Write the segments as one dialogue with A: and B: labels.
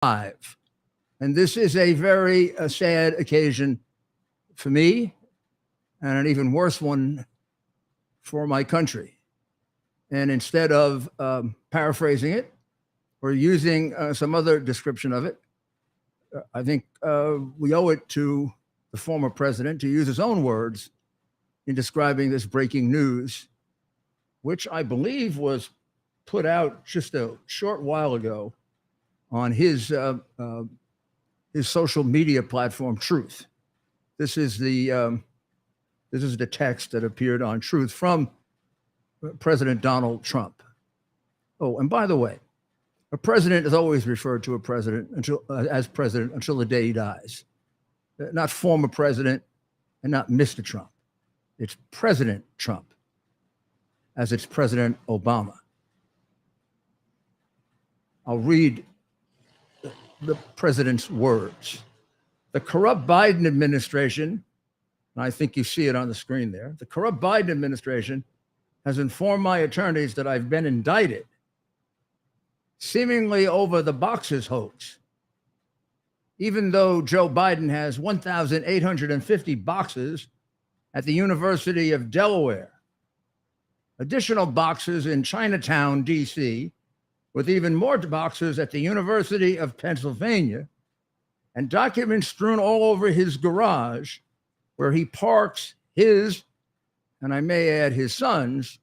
A: And this is a very sad occasion for me, and an even worse one for my country. And instead of paraphrasing it or using some other description of it, I think we owe it to the former president to use his own words in describing this breaking news, which I believe was put out just a short while ago on his social media platform, Truth. This is the text that appeared on Truth from President Donald Trump. Oh, and by the way, a president is always referred to as president until the day he dies. Not former president and not Mr. Trump. It's President Trump, as it's President Obama. I'll read the president's words. The corrupt Biden administration, and I think you see it on the screen there, the corrupt Biden administration has informed my attorneys that I've been indicted, seemingly over the boxes hoax, even though Joe Biden has 1,850 boxes at the University of Delaware, additional boxes in Chinatown, D.C., with even more boxes at the University of Pennsylvania, and documents strewn all over his garage where he parks his, and I may add his son's,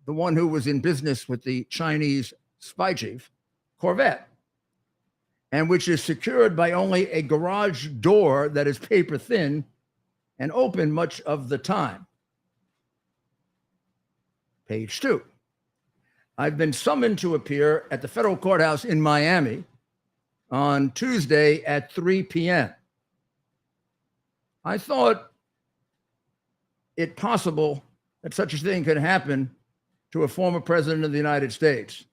A: the one who was in business with the Chinese spy chief, Corvette, and which is secured by only a garage door that is paper thin and open much of the time. Page 2. I've been summoned to appear at the federal courthouse in Miami on Tuesday at 3 p.m. I thought it possible that such a thing could happen to a former president of the United States.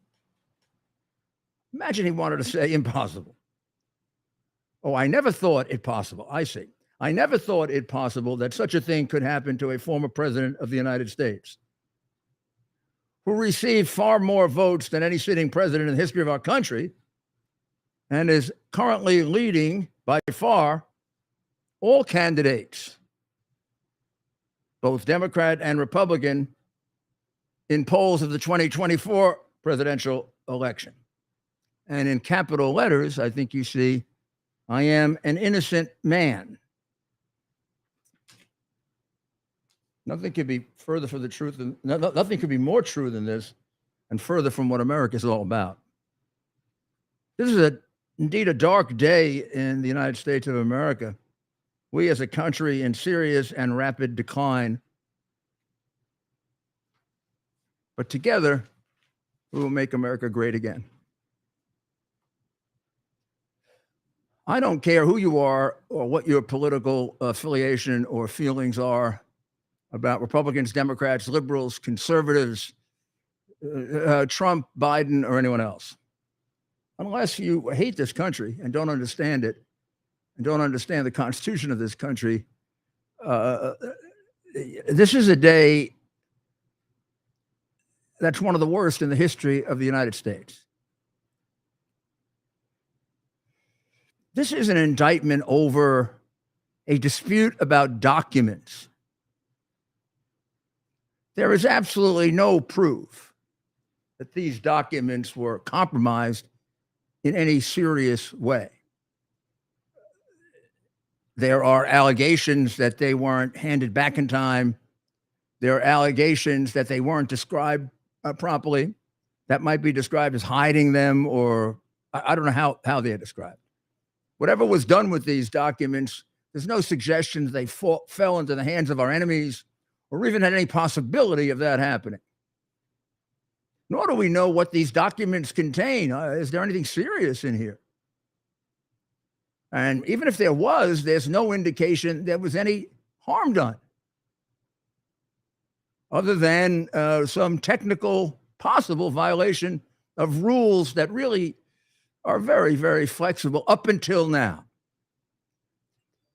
A: Imagine he wanted to say impossible. Oh, I never thought it possible. I see. I never thought it possible that such a thing could happen to a former president of the United States, who received far more votes than any sitting president in the history of our country and is currently leading by far all candidates, both Democrat and Republican, in polls of the 2024 presidential election. And in capital letters, I think you see, I am an innocent man. Nothing could be further from the truth, nothing could be more true than this and further from what America is all about. This is indeed a dark day in the United States of America. We as a country in serious and rapid decline. But together, we will make America great again. I don't care who you are or what your political affiliation or feelings are about Republicans, Democrats, liberals, conservatives, Trump, Biden, or anyone else. Unless you hate this country and don't understand it, and don't understand the Constitution of this country, this is a day that's one of the worst in the history of the United States. This is an indictment over a dispute about documents. There is absolutely no proof that these documents were compromised in any serious way. There are allegations that they weren't handed back in time. There are allegations that they weren't described properly. That might be described as hiding them, or I don't know how they are described. Whatever was done with these documents, there's no suggestion they fell into the hands of our enemies or even had any possibility of that happening. Nor do we know what these documents contain. Is there anything serious in here? And even if there was, there's no indication there was any harm done, other than some technical possible violation of rules that really are very, very flexible up until now.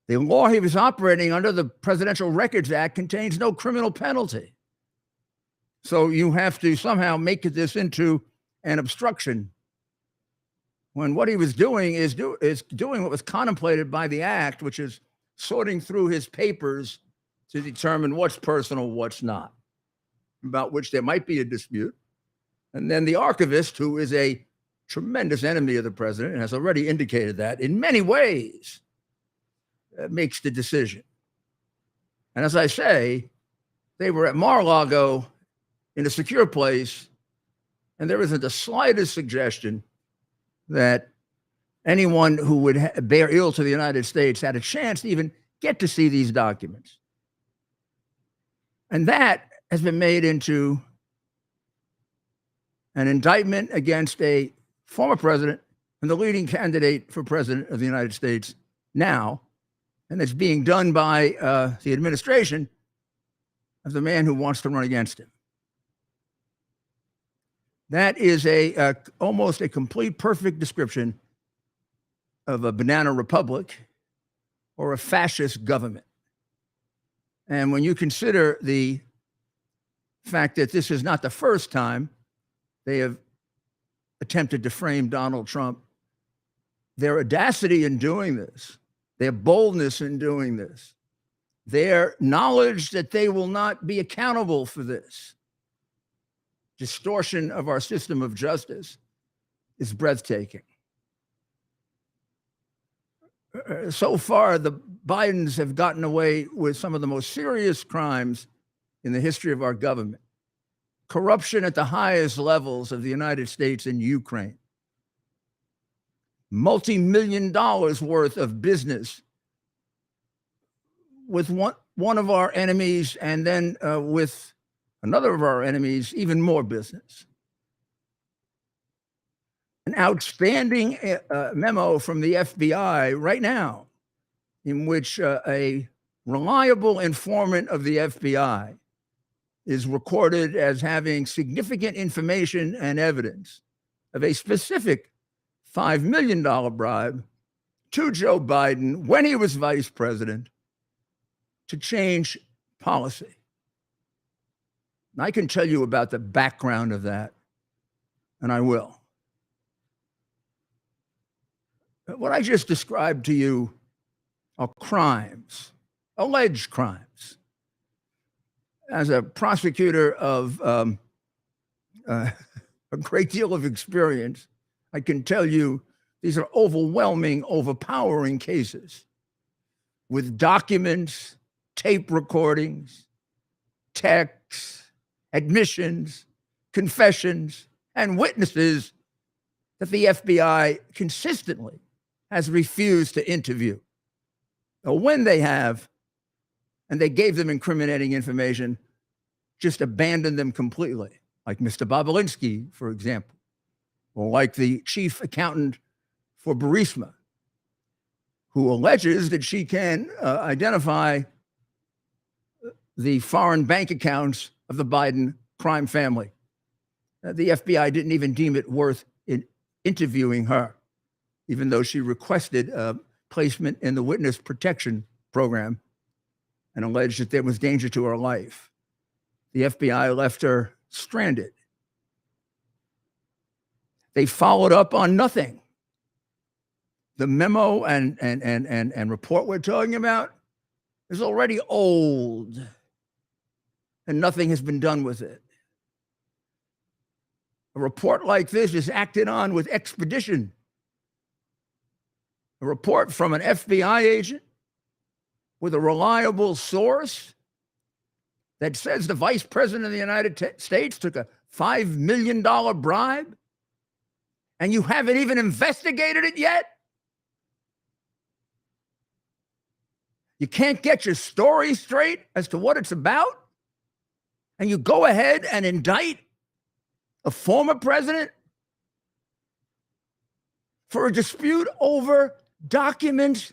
A: The law he was operating under, the Presidential Records Act, contains no criminal penalty. So you have to somehow make this into an obstruction when what he was doing is doing what was contemplated by the act, which is sorting through his papers to determine what's personal, what's not, about which there might be a dispute. And then the archivist, who is a tremendous enemy of the president and has already indicated that in many ways, makes the decision. And as I say, they were at Mar-a-Lago in a secure place, and there isn't the slightest suggestion that anyone who would bear ill to the United States had a chance to even get to see these documents. And that has been made into an indictment against a former president and the leading candidate for president of the United States now. And it's being done by the administration of the man who wants to run against him. That is almost a complete, perfect description of a banana republic or a fascist government. And when you consider the fact that this is not the first time they have attempted to frame Donald Trump, their audacity in doing this, their boldness in doing this, their knowledge that they will not be accountable for this distortion of our system of justice is breathtaking. So far, the Bidens have gotten away with some of the most serious crimes in the history of our government. Corruption at the highest levels of the United States and Ukraine. Multi-million dollars worth of business with one of our enemies, and then with another of our enemies, even more business. An outstanding memo from the FBI right now, in which a reliable informant of the FBI is recorded as having significant information and evidence of a specific $5 million bribe to Joe Biden when he was vice president to change policy. And I can tell you about the background of that, and I will. What I just described to you are crimes, alleged crimes. As a prosecutor of a great deal of experience, I can tell you these are overwhelming, overpowering cases with documents, tape recordings, texts, admissions, confessions, and witnesses that the FBI consistently has refused to interview. Or when they have, and they gave them incriminating information, just abandoned them completely, like Mr. Bobolinsky, for example, or like the chief accountant for Burisma, who alleges that she can identify the foreign bank accounts of the Biden crime family. The FBI didn't even deem it worth interviewing her, even though she requested placement in the witness protection program and alleged that there was danger to her life. The FBI left her stranded. They followed up on nothing. The memo and report we're talking about is already old, and nothing has been done with it. A report like this is acted on with expedition. A report from an FBI agent with a reliable source that says the vice president of the United States took a $5 million bribe, and you haven't even investigated it yet? You can't get your story straight as to what it's about? And you go ahead and indict a former president for a dispute over documents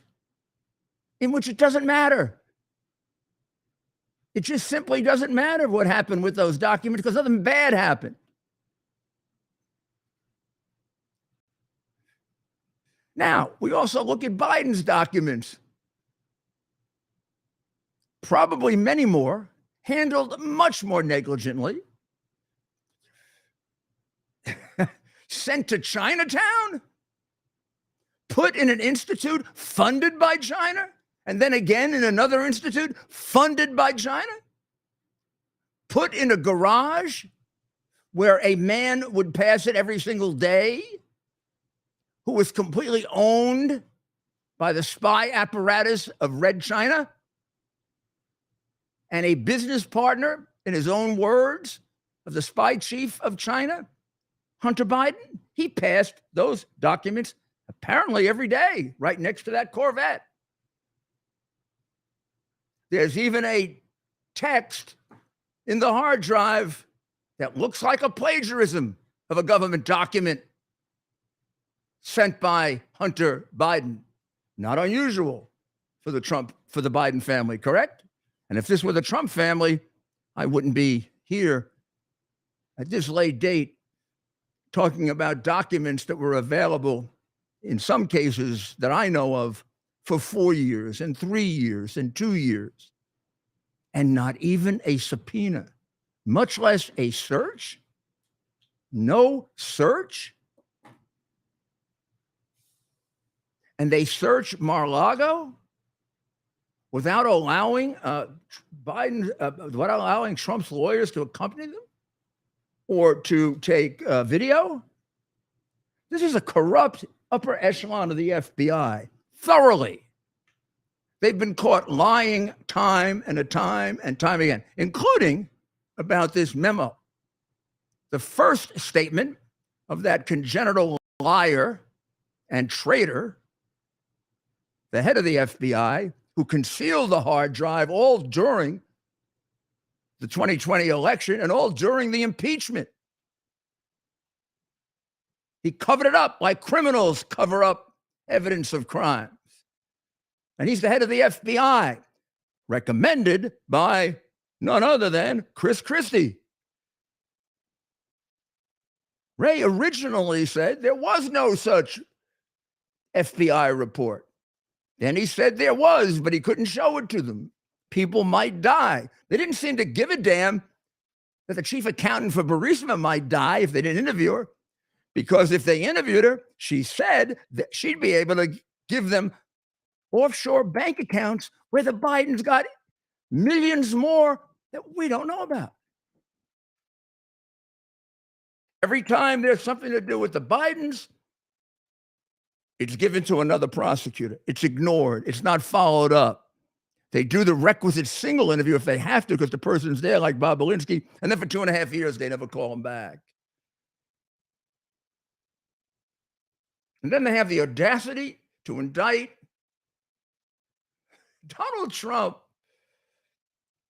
A: in which it doesn't matter. It just simply doesn't matter what happened with those documents because nothing bad happened. Now, we also look at Biden's documents. Probably many more, handled much more negligently. Sent to Chinatown put in an institute funded by China, and then again in another institute funded by China, put in a garage where a man would pass it every single day, who was completely owned by the spy apparatus of Red China, and a business partner, in his own words, of the spy chief of China, Hunter Biden. He passed those documents apparently every day right next to that Corvette. There's even a text in the hard drive that looks like a plagiarism of a government document sent by Hunter Biden. Not unusual for the Biden family, correct? And if this were the Trump family, I wouldn't be here at this late date talking about documents that were available in some cases that I know of for 4 years and 3 years and 2 years, and not even a subpoena, much less a search. No search. And they search Mar-a-Lago without allowing without allowing Trump's lawyers to accompany them or to take video. This is a corrupt upper echelon of the FBI, thoroughly. They've been caught lying time and time again, including about this memo. The first statement of that congenital liar and traitor, the head of the FBI, who concealed the hard drive all during the 2020 election and all during the impeachment. He covered it up like criminals cover up evidence of crimes. And he's the head of the FBI, recommended by none other than Chris Christie. Ray originally said there was no such FBI report. Then he said there was, but he couldn't show it to them. People might die. They didn't seem to give a damn that the chief accountant for Burisma might die if they didn't interview her, because if they interviewed her, she said that she'd be able to give them offshore bank accounts where the Bidens got millions more that we don't know about. Every time there's something to do with the Bidens, it's given to another prosecutor. It's ignored. It's not followed up. They do the requisite single interview if they have to, because the person's there, like Bob Belinsky, and then for 2.5 years, they never call him back. And then they have the audacity to indict Donald Trump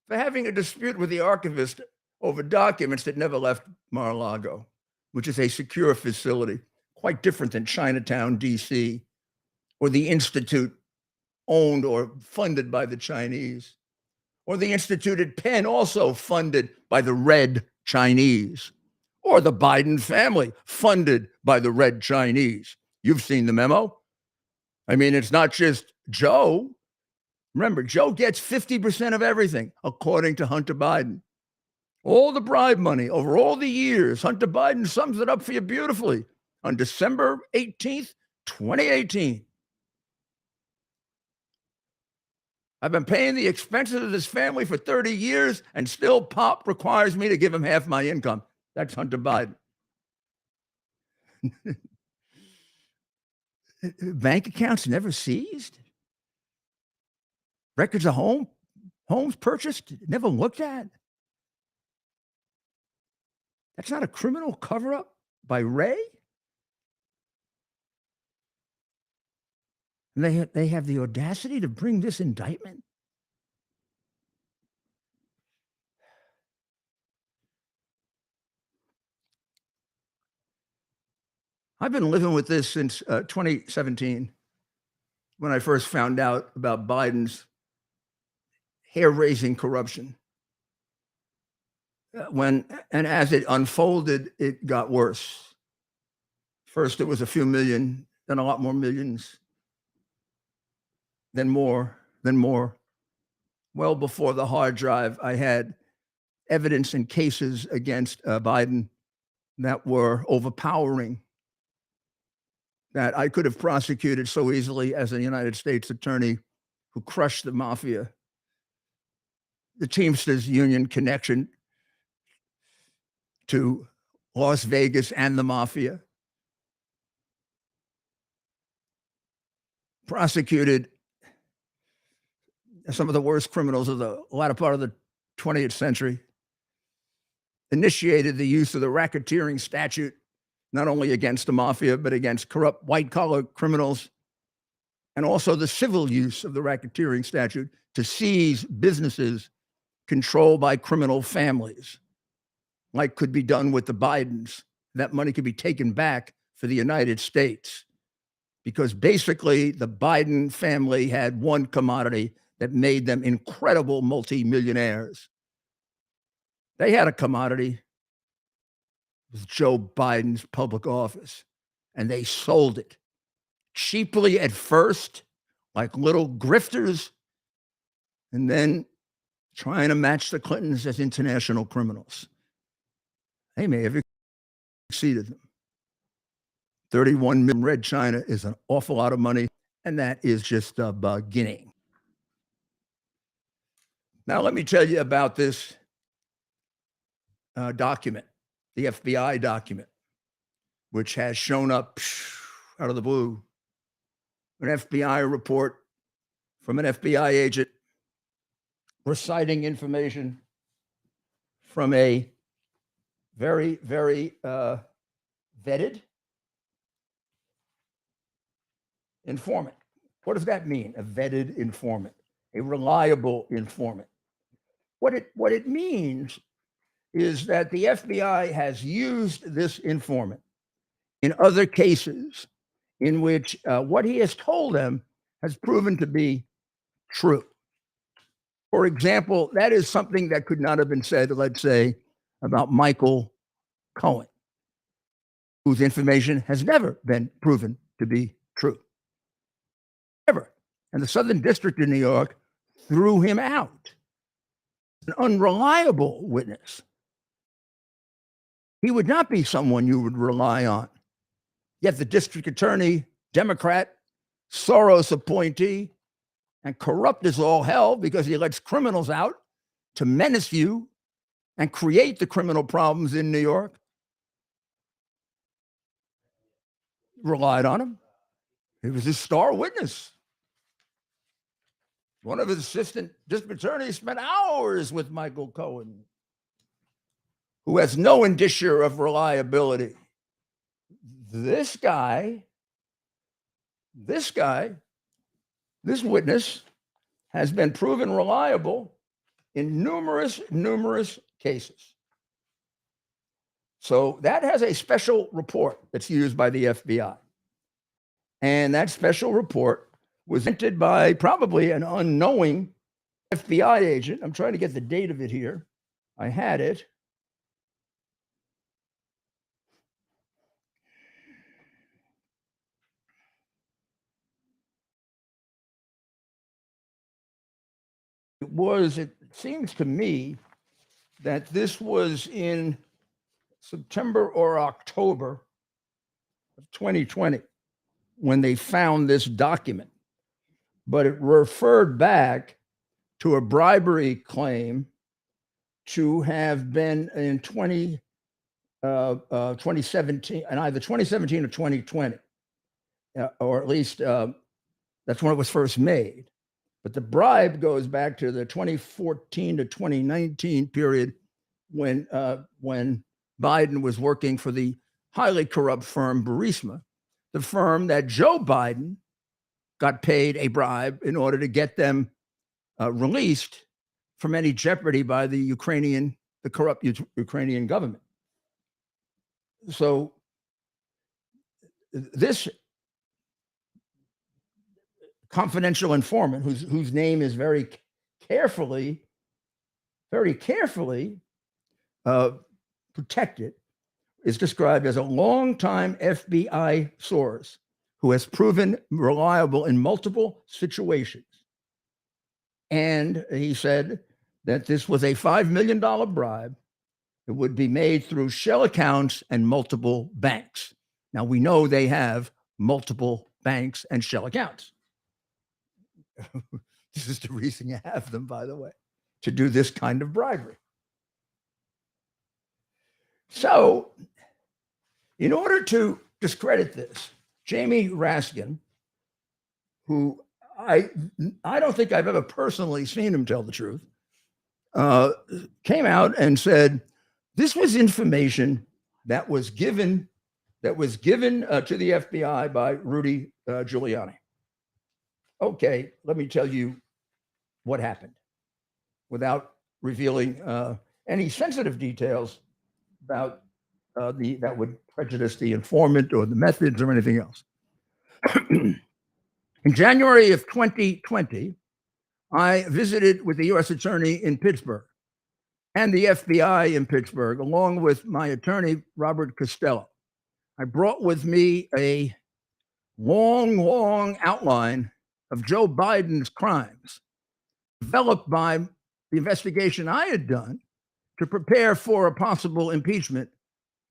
A: for having a dispute with the archivist over documents that never left Mar-a-Lago, which is a secure facility, quite different than Chinatown, D.C., or the Institute owned or funded by the Chinese, or the Institute at Penn, also funded by the Red Chinese, or the Biden family, funded by the Red Chinese. You've seen the memo. I mean, it's not just Joe. Remember, Joe gets 50% of everything, according to Hunter Biden. All the bribe money over all the years. Hunter Biden sums it up for you beautifully on December 18th, 2018. I've been paying the expenses of this family for 30 years, and still Pop requires me to give him half my income. That's Hunter Biden. Bank accounts never seized. Records of homes purchased, never looked at. That's not a criminal cover-up by Ray? And they have the audacity to bring this indictment? I've been living with this since 2017, when I first found out about Biden's hair-raising corruption. And as it unfolded, it got worse. First, it was a few million, then a lot more millions, then more. Well before the hard drive, I had evidence and cases against Biden that were overpowering. that I could have prosecuted so easily as a United States attorney who crushed the mafia, the Teamsters Union connection to Las Vegas and the mafia, prosecuted some of the worst criminals of the latter part of the 20th century, initiated the use of the racketeering statute, not only against the mafia, but against corrupt white-collar criminals, and also the civil use of the racketeering statute to seize businesses controlled by criminal families, like could be done with the Bidens. That money could be taken back for the United States, because basically the Biden family had one commodity that made them incredible multimillionaires. They had a commodity. It was Joe Biden's public office, and they sold it cheaply at first, like little grifters, and then trying to match the Clintons as international criminals. They may have exceeded them. 31 million Red China is an awful lot of money, and that is just the beginning. Now, let me tell you about this document, the FBI document, which has shown up out of the blue. An FBI report from an FBI agent reciting information from a very, very vetted informant. What does that mean, a vetted informant, a reliable informant? What it means is that the FBI has used this informant in other cases in which what he has told them has proven to be true. For example, that is something that could not have been said, let's say, about Michael Cohen, whose information has never been proven to be true. Ever. And the Southern District of New York threw him out. An unreliable witness. He would not be someone you would rely on. Yet the district attorney, Democrat, Soros appointee, and corrupt as all hell because he lets criminals out to menace you and create the criminal problems in New York, relied on him. He was his star witness. One of his assistant district attorneys spent hours with Michael Cohen, who has no indicia of reliability. This witness has been proven reliable in numerous cases. So that has a special report that's used by the FBI. And that special report was entered by probably an unknowing FBI agent. I'm trying to get the date of it here. I had it. It seems to me that this was in September or October of 2020 when they found this document. But it referred back to a bribery claim to have been in 2017, and either 2017 or 2020, or at least that's when it was first made. But the bribe goes back to the 2014 to 2019 period when Biden was working for the highly corrupt firm Burisma, the firm that Joe Biden got paid a bribe in order to get them released from any jeopardy by the corrupt Ukrainian government. So this confidential informant, whose name is very carefully protected, is described as a longtime FBI source who has proven reliable in multiple situations. And he said that this was a $5 million bribe. It would be made through shell accounts and multiple banks. Now, we know they have multiple banks and shell accounts. This is the reason you have them, by the way, to do this kind of bribery. So, in order to discredit this, Jamie Raskin, who I don't think I've ever personally seen him tell the truth, came out and said this was information that was given to the FBI by Rudy Giuliani. Okay, let me tell you what happened without revealing any sensitive details about that would prejudice the informant or the methods or anything else. In January of 2020, I visited with the U.S. Attorney in Pittsburgh and the FBI in Pittsburgh, along with my attorney, Robert Costello. I brought with me a long outline of Joe Biden's crimes developed by the investigation I had done to prepare for a possible impeachment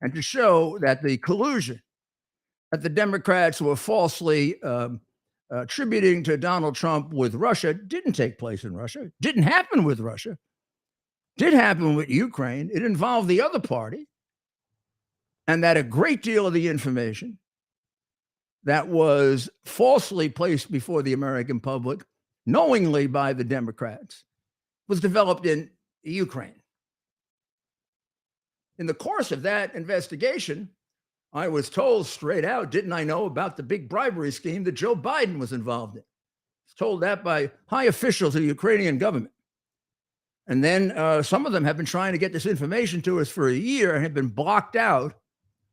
A: and to show that the collusion that the Democrats were falsely attributing to Donald Trump with Russia didn't take place in Russia, didn't happen with Russia, did happen with Ukraine. It involved the other party, and that a great deal of the information that was falsely placed before the American public, knowingly by the Democrats, was developed in Ukraine. In the course of that investigation, I was told straight out, didn't I know about the big bribery scheme that Joe Biden was involved in? I was told that by high officials of the Ukrainian government. And then some of them have been trying to get this information to us for a year and have been blocked out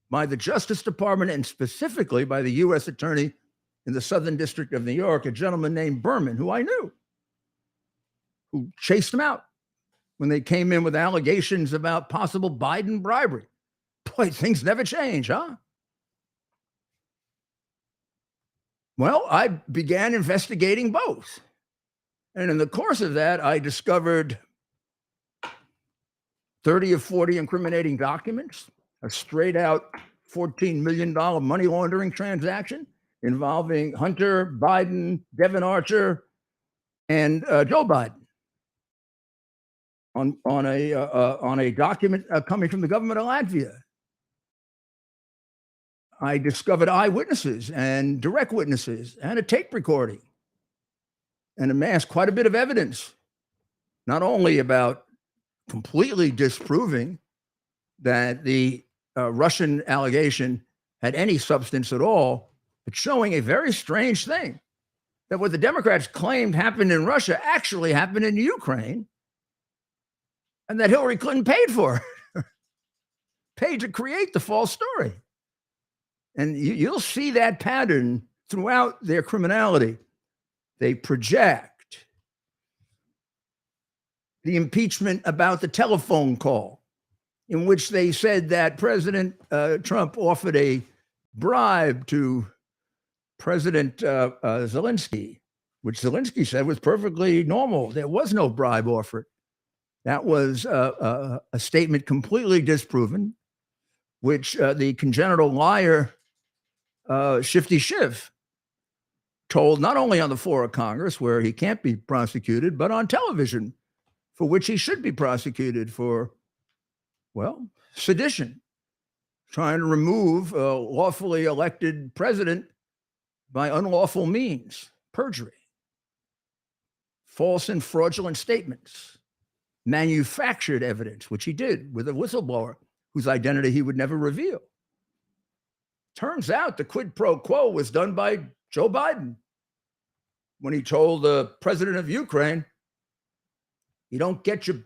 A: by the Justice Department and specifically by the U.S. Attorney in the Southern District of New York, a gentleman named Berman, who I knew, who chased them out when they came in with allegations about possible Biden bribery. Boy, things never change, huh? Well, I began investigating both. And in the course of that, I discovered 30 or 40 incriminating documents, a straight out $14 million money laundering transaction involving Hunter Biden, Devin Archer, and Joe Biden on a document coming from the government of Latvia. I discovered eyewitnesses and direct witnesses and a tape recording and amassed quite a bit of evidence, not only about completely disproving that the Russian allegation had any substance at all, but showing a very strange thing, that what the Democrats claimed happened in Russia actually happened in Ukraine, and that Hillary Clinton paid for it, paid to create the false story. And you'll see that pattern throughout their criminality. They project the impeachment about the telephone call in which they said that President Trump offered a bribe to President Zelensky, which Zelensky said was perfectly normal. There was no bribe offered. That was a statement completely disproven, which the congenital liar Shifty Schiff told not only on the floor of Congress, where he can't be prosecuted, but on television, for which he should be prosecuted for, well, sedition, trying to remove a lawfully elected president by unlawful means, perjury, false and fraudulent statements, manufactured evidence, which he did with a whistleblower whose identity he would never reveal. Turns out the quid pro quo was done by Joe Biden when he told the president of Ukraine, you don't get your $1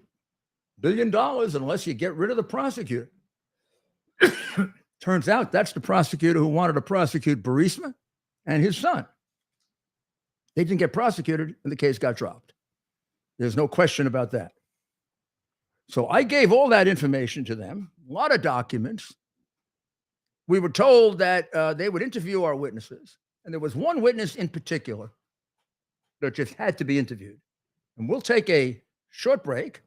A: billion unless you get rid of the prosecutor. Turns out that's the prosecutor who wanted to prosecute Burisma and his son. They didn't get prosecuted and the case got dropped. There's no question about that. So I gave all that information to them, a lot of documents. We were told that they would interview our witnesses. And there was one witness in particular that just had to be interviewed. And we'll take a short break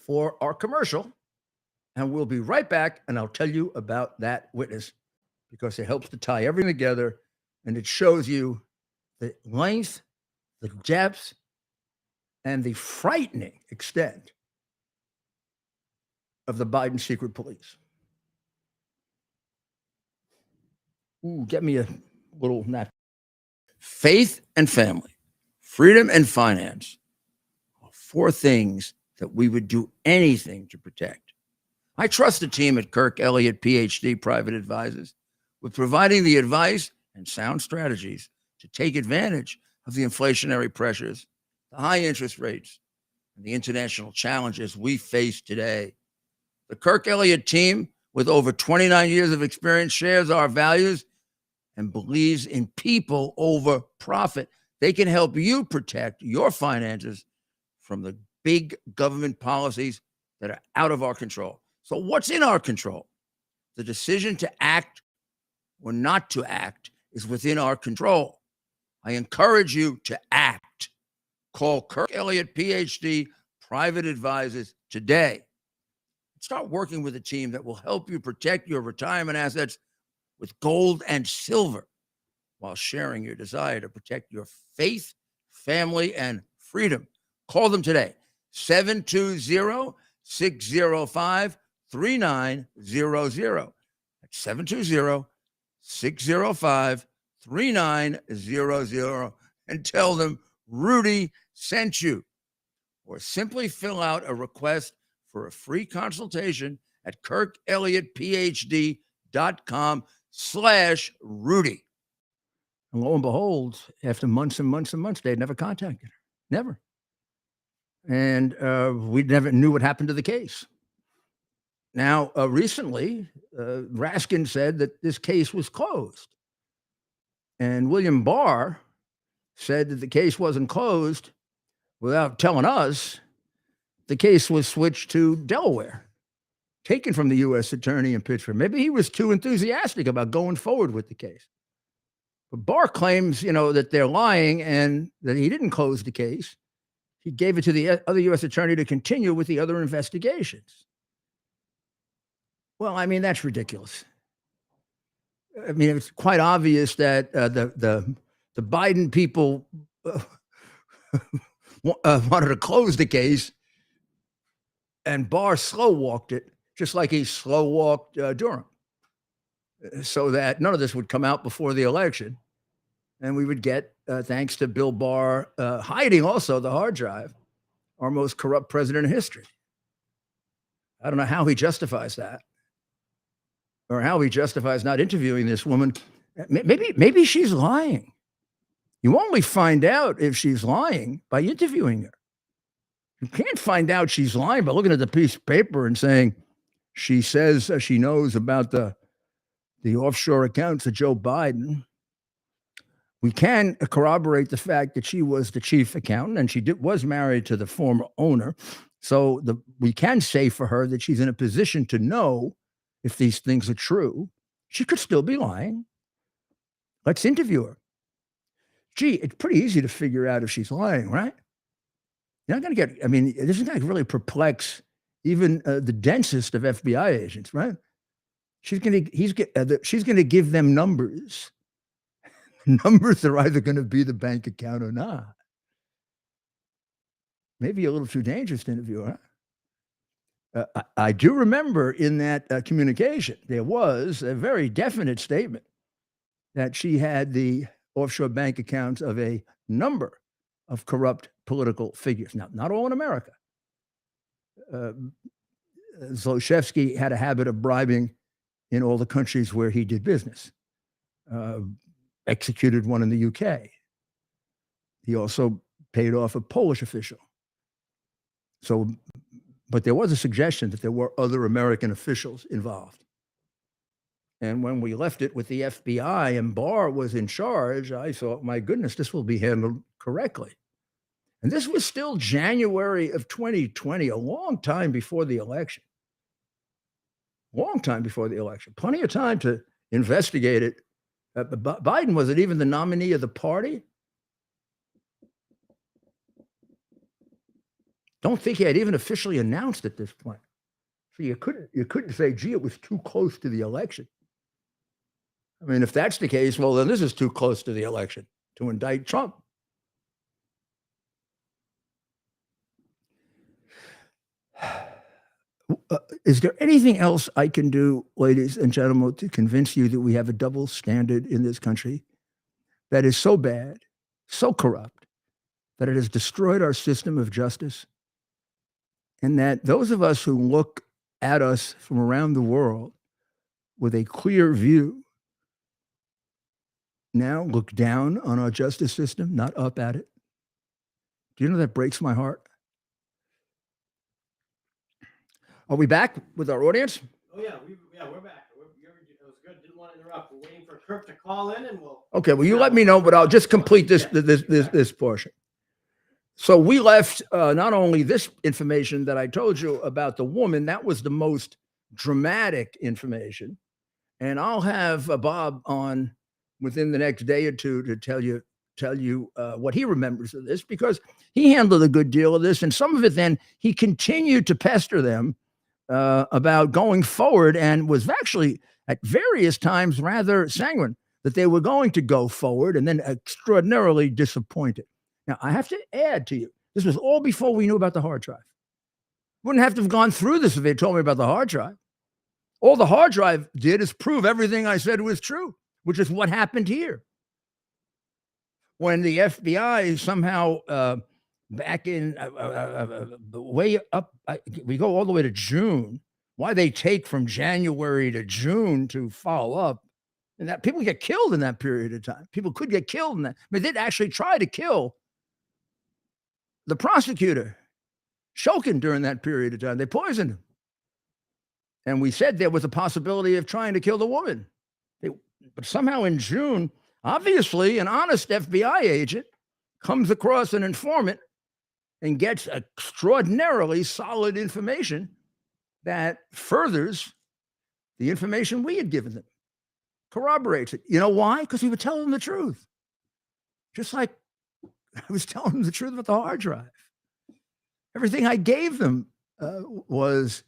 A: for our commercial. And we'll be right back. And I'll tell you about that witness because it helps to tie everything together, and it shows you the length, the depth, and the frightening extent of the Biden secret police. Ooh, get me a little nap. Faith and family, freedom and finance are four things that we would do anything to protect. I trust the team at Kirk Elliott, PhD, Private Advisors, with providing the advice and sound strategies to take advantage of the inflationary pressures, the high interest rates, and the international challenges we face today. The Kirk Elliott team, with over 29 years of experience, shares our values and believes in people over profit. They can help you protect your finances from the big government policies that are out of our control. So what's in our control? The decision to act or not to act is within our control. I encourage you to act. Call Kirk Elliott, PhD, Private Advisors today. Start working with a team that will help you protect your retirement assets with gold and silver while sharing your desire to protect your faith, family, and freedom. Call them today, 720-605-3900. That's 720-605-3900, and tell them Rudy sent you. Or simply fill out a request for a free consultation at kirkelliottphd.com/Rudy. And lo and behold, after months and months and months, they had never contacted her. Never. And we never knew what happened to the case. Now, recently, Raskin said that this case was closed. And William Barr said that the case wasn't closed without telling us. The case was switched to Delaware, taken from the U.S. attorney in Pittsburgh. Maybe he was too enthusiastic about going forward with the case. But Barr claims, that they're lying and that he didn't close the case. He gave it to the other U.S. attorney to continue with the other investigations. Well, that's ridiculous. It's quite obvious that the Biden people wanted to close the case, and Barr slow walked it, just like he slow walked Durham, so that none of this would come out before the election. And we would get, thanks to Bill Barr hiding also the hard drive, our most corrupt president in history. I don't know how he justifies that, or how he justifies not interviewing this woman. Maybe she's lying. You only find out if she's lying by interviewing her. You can't find out she's lying by looking at the piece of paper and saying she says she knows about the offshore accounts of Joe Biden. We can corroborate the fact that she was the chief accountant, and she was married to the former owner. So we can say for her that she's in a position to know if these things are true. She could still be lying. Let's interview her. Gee, it's pretty easy to figure out if she's lying, right? You're not going to get, this is going to really perplex even the densest of FBI agents, right? She's going to give them numbers. Numbers are either going to be the bank account or not. Maybe a little too dangerous to interview her. I do remember in that communication, there was a very definite statement that she had the offshore bank accounts of a number of corrupt political figures. Now, not all in America. Zlochevsky had a habit of bribing in all the countries where he did business. Executed one in the UK. He also paid off a Polish official. But there was a suggestion that there were other American officials involved. And when we left it with the FBI and Barr was in charge, I thought, my goodness, this will be handled correctly. And this was still January of 2020, a long time before the election. Long time before the election. Plenty of time to investigate it. Biden wasn't even the nominee of the party. Don't think he had even officially announced at this point. So you couldn't say, gee, it was too close to the election. I mean, if that's the case, well, then this is too close to the election to indict Trump. Is there anything else I can do, ladies and gentlemen, to convince you that we have a double standard in this country that is so bad, so corrupt, that it has destroyed our system of justice? And that those of us who look at us from around the world with a clear view now look down on our justice system, not up at it. Do you know that breaks my heart? Are we back with our audience?
B: Oh yeah, we're back. It was good. Didn't want to interrupt. We're waiting for Kirk to call in, and we'll.
A: Okay, well, you let me know, but I'll just complete this portion. So we left not only this information that I told you about the woman, that was the most dramatic information, and I'll have Bob on within the next day or two to tell you what he remembers of this, because he handled a good deal of this, and some of it then he continued to pester them about going forward, and was actually at various times rather sanguine that they were going to go forward, and then extraordinarily disappointed. Now, I have to add to you, this was all before we knew about the hard drive. Wouldn't have to have gone through this if they told me about the hard drive. All the hard drive did is prove everything I said was true, which is what happened here. When the FBI somehow back in way up, we go all the way to June. Why they take from January to June to follow up, and that people get killed in that period of time. People could get killed in that. I mean, they'd actually try to kill the prosecutor, Shokin, during that period of time. They poisoned him. And we said there was a possibility of trying to kill the woman. But somehow in June, obviously, an honest FBI agent comes across an informant and gets extraordinarily solid information that furthers the information we had given them, corroborates it. You know why? Because we were telling them the truth. Just like I was telling them the truth about the hard drive. Everything I gave them was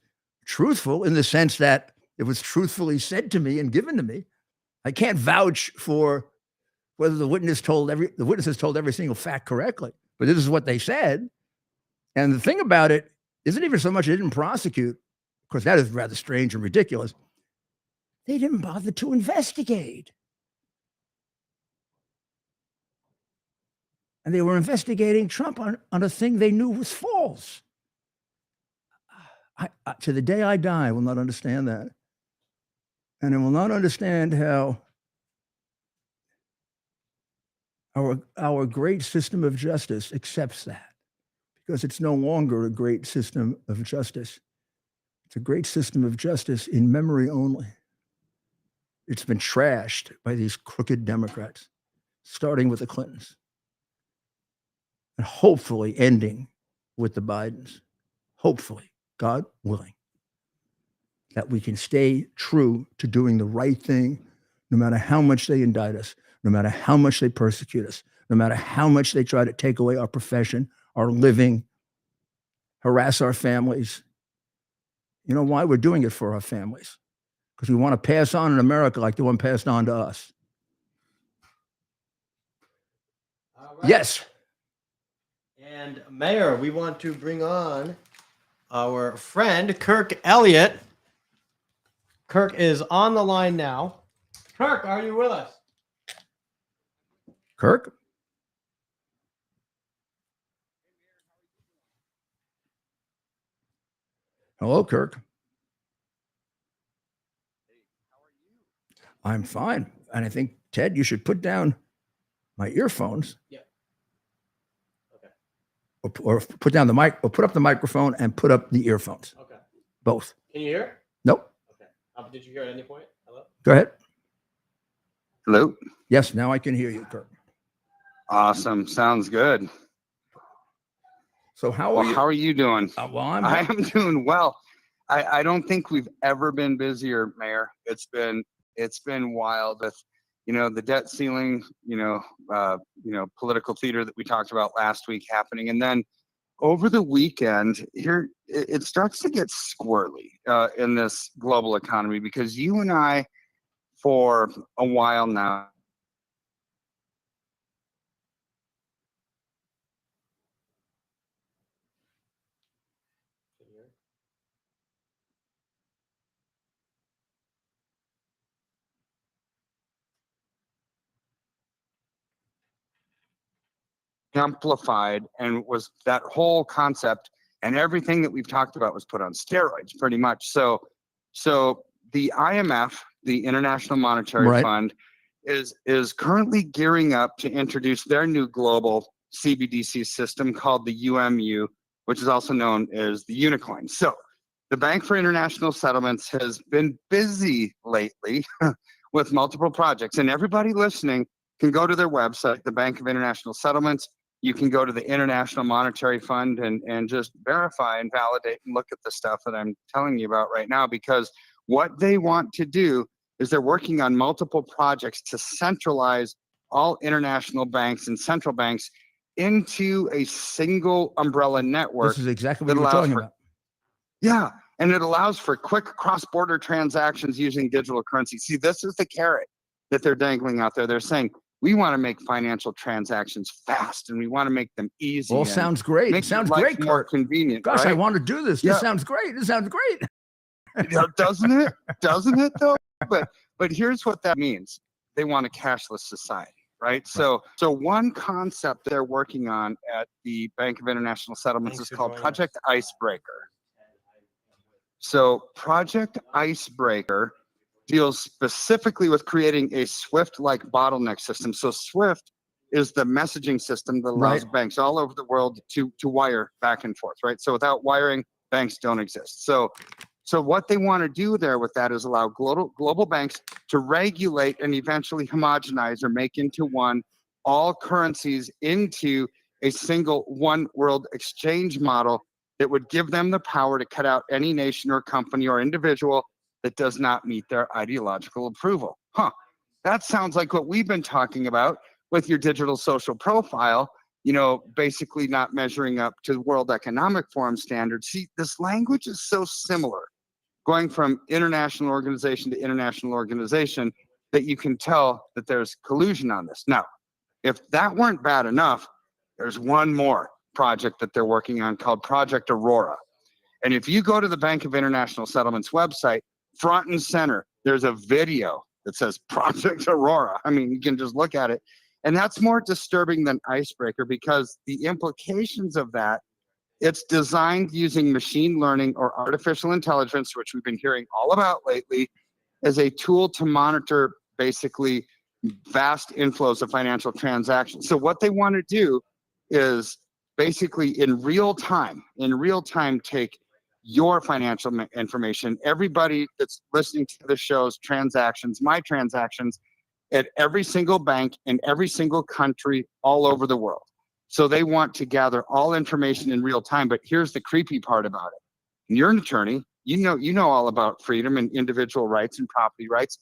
A: truthful in the sense that it was truthfully said to me and given to me. I can't vouch for whether the witnesses told every single fact correctly, but this is what they said. And the thing about it isn't even so much they didn't prosecute. Of course, that is rather strange and ridiculous. They didn't bother to investigate. And they were investigating Trump on a thing they knew was false. To the day I die, I will not understand that. And I will not understand how our great system of justice accepts that, because it's no longer a great system of justice. It's a great system of justice in memory only. It's been trashed by these crooked Democrats, starting with the Clintons, and hopefully ending with the Bidens. Hopefully, God willing, that we can stay true to doing the right thing, no matter how much they indict us, no matter how much they persecute us, no matter how much they try to take away our profession, our living, harass our families. You know why? We're doing it for our families, because we want to pass on in America like the one passed on to us.
B: All right.
A: Yes.
B: And Mayor, we want to bring on our friend, Kirk Elliott. Kirk is on the line now. Kirk, are you with us?
A: Kirk? Hello, Kirk.
C: Hey, how are you?
A: I'm fine. And I think, Ted, you should put down my earphones.
B: Yeah. Okay.
A: Or put down the mic, or put up the microphone and put up the earphones.
B: Okay.
A: Both.
B: Can you hear?
A: Nope.
B: Okay. Did you hear at any point? Hello?
A: Go ahead.
C: Hello.
A: Yes, now I can hear you, Kirk.
C: Awesome. Sounds good.
A: So how
C: Well,
A: are you?
C: how are you doing?
A: Well,
C: I am doing well. I don't think we've ever been busier, Mayor. It's been wild with, the debt ceiling, political theater that we talked about last week happening. And then over the weekend here, it starts to get squirrely in this global economy, because you and I for a while now. Amplified, and was that whole concept and everything that we've talked about was put on steroids pretty much. So the IMF, the International Monetary
A: Right.
C: Fund, is currently gearing up to introduce their new global CBDC system called the UMU, which is also known as the Unicoin. So the Bank for International Settlements has been busy lately with multiple projects, and everybody listening can go to their website, the Bank of International Settlements. You can go to the International Monetary Fund and just verify and validate and look at the stuff that I'm telling you about right now, because what they want to do is they're working on multiple projects to centralize all international banks and central banks into a single umbrella network.
A: This is exactly what
C: that
A: you were
C: allows
A: talking
C: for-
A: about.
C: Yeah, and it allows for quick cross-border transactions using digital currency. See, this is the carrot that they're dangling out there. They're saying, we want to make financial transactions fast, and we want to make them easy.
A: All
C: and
A: sounds great.
C: make
A: Sounds
C: your life
A: great,
C: more
A: Kurt.
C: convenient.
A: Gosh, I
C: right?
A: want to do this.
C: Yeah.
A: This sounds great. This sounds great.
C: Yeah, doesn't it? Doesn't it though? But here's what that means. They want a cashless society, right? So one concept they're working on at the Bank of International Settlements
B: Thanks
C: is
B: for
C: called
B: joining
C: Project Icebreaker. So Project Icebreaker deals specifically with creating a SWIFT-like bottleneck system. So SWIFT is the messaging system that allows
A: Right.
C: banks all over the world to wire back and forth, right? So without wiring, banks don't exist. So what they want to do there with that is allow global banks to regulate and eventually homogenize or make into one all currencies into a single one world exchange model that would give them the power to cut out any nation or company or individual that does not meet their ideological approval. That sounds like what we've been talking about with your digital social profile, basically not measuring up to the World Economic Forum standards. See, this language is so similar, going from international organization to international organization, that you can tell that there's collusion on this. Now, if that weren't bad enough, there's one more project that they're working on called Project Aurora. And if you go to the Bank of International Settlements website, front and center, there's a video that says Project Aurora. I mean, you can just look at it. And that's more disturbing than Icebreaker, because the implications of that, it's designed using machine learning or artificial intelligence, which we've been hearing all about lately, as a tool to monitor basically vast inflows of financial transactions. So what they want to do is basically in real time take your financial information, everybody that's listening to the show's transactions, my transactions, at every single bank in every single country all over the world. So they want to gather all information in real time. But here's the creepy part about it. And you're an attorney, you know all about freedom and individual rights and property rights.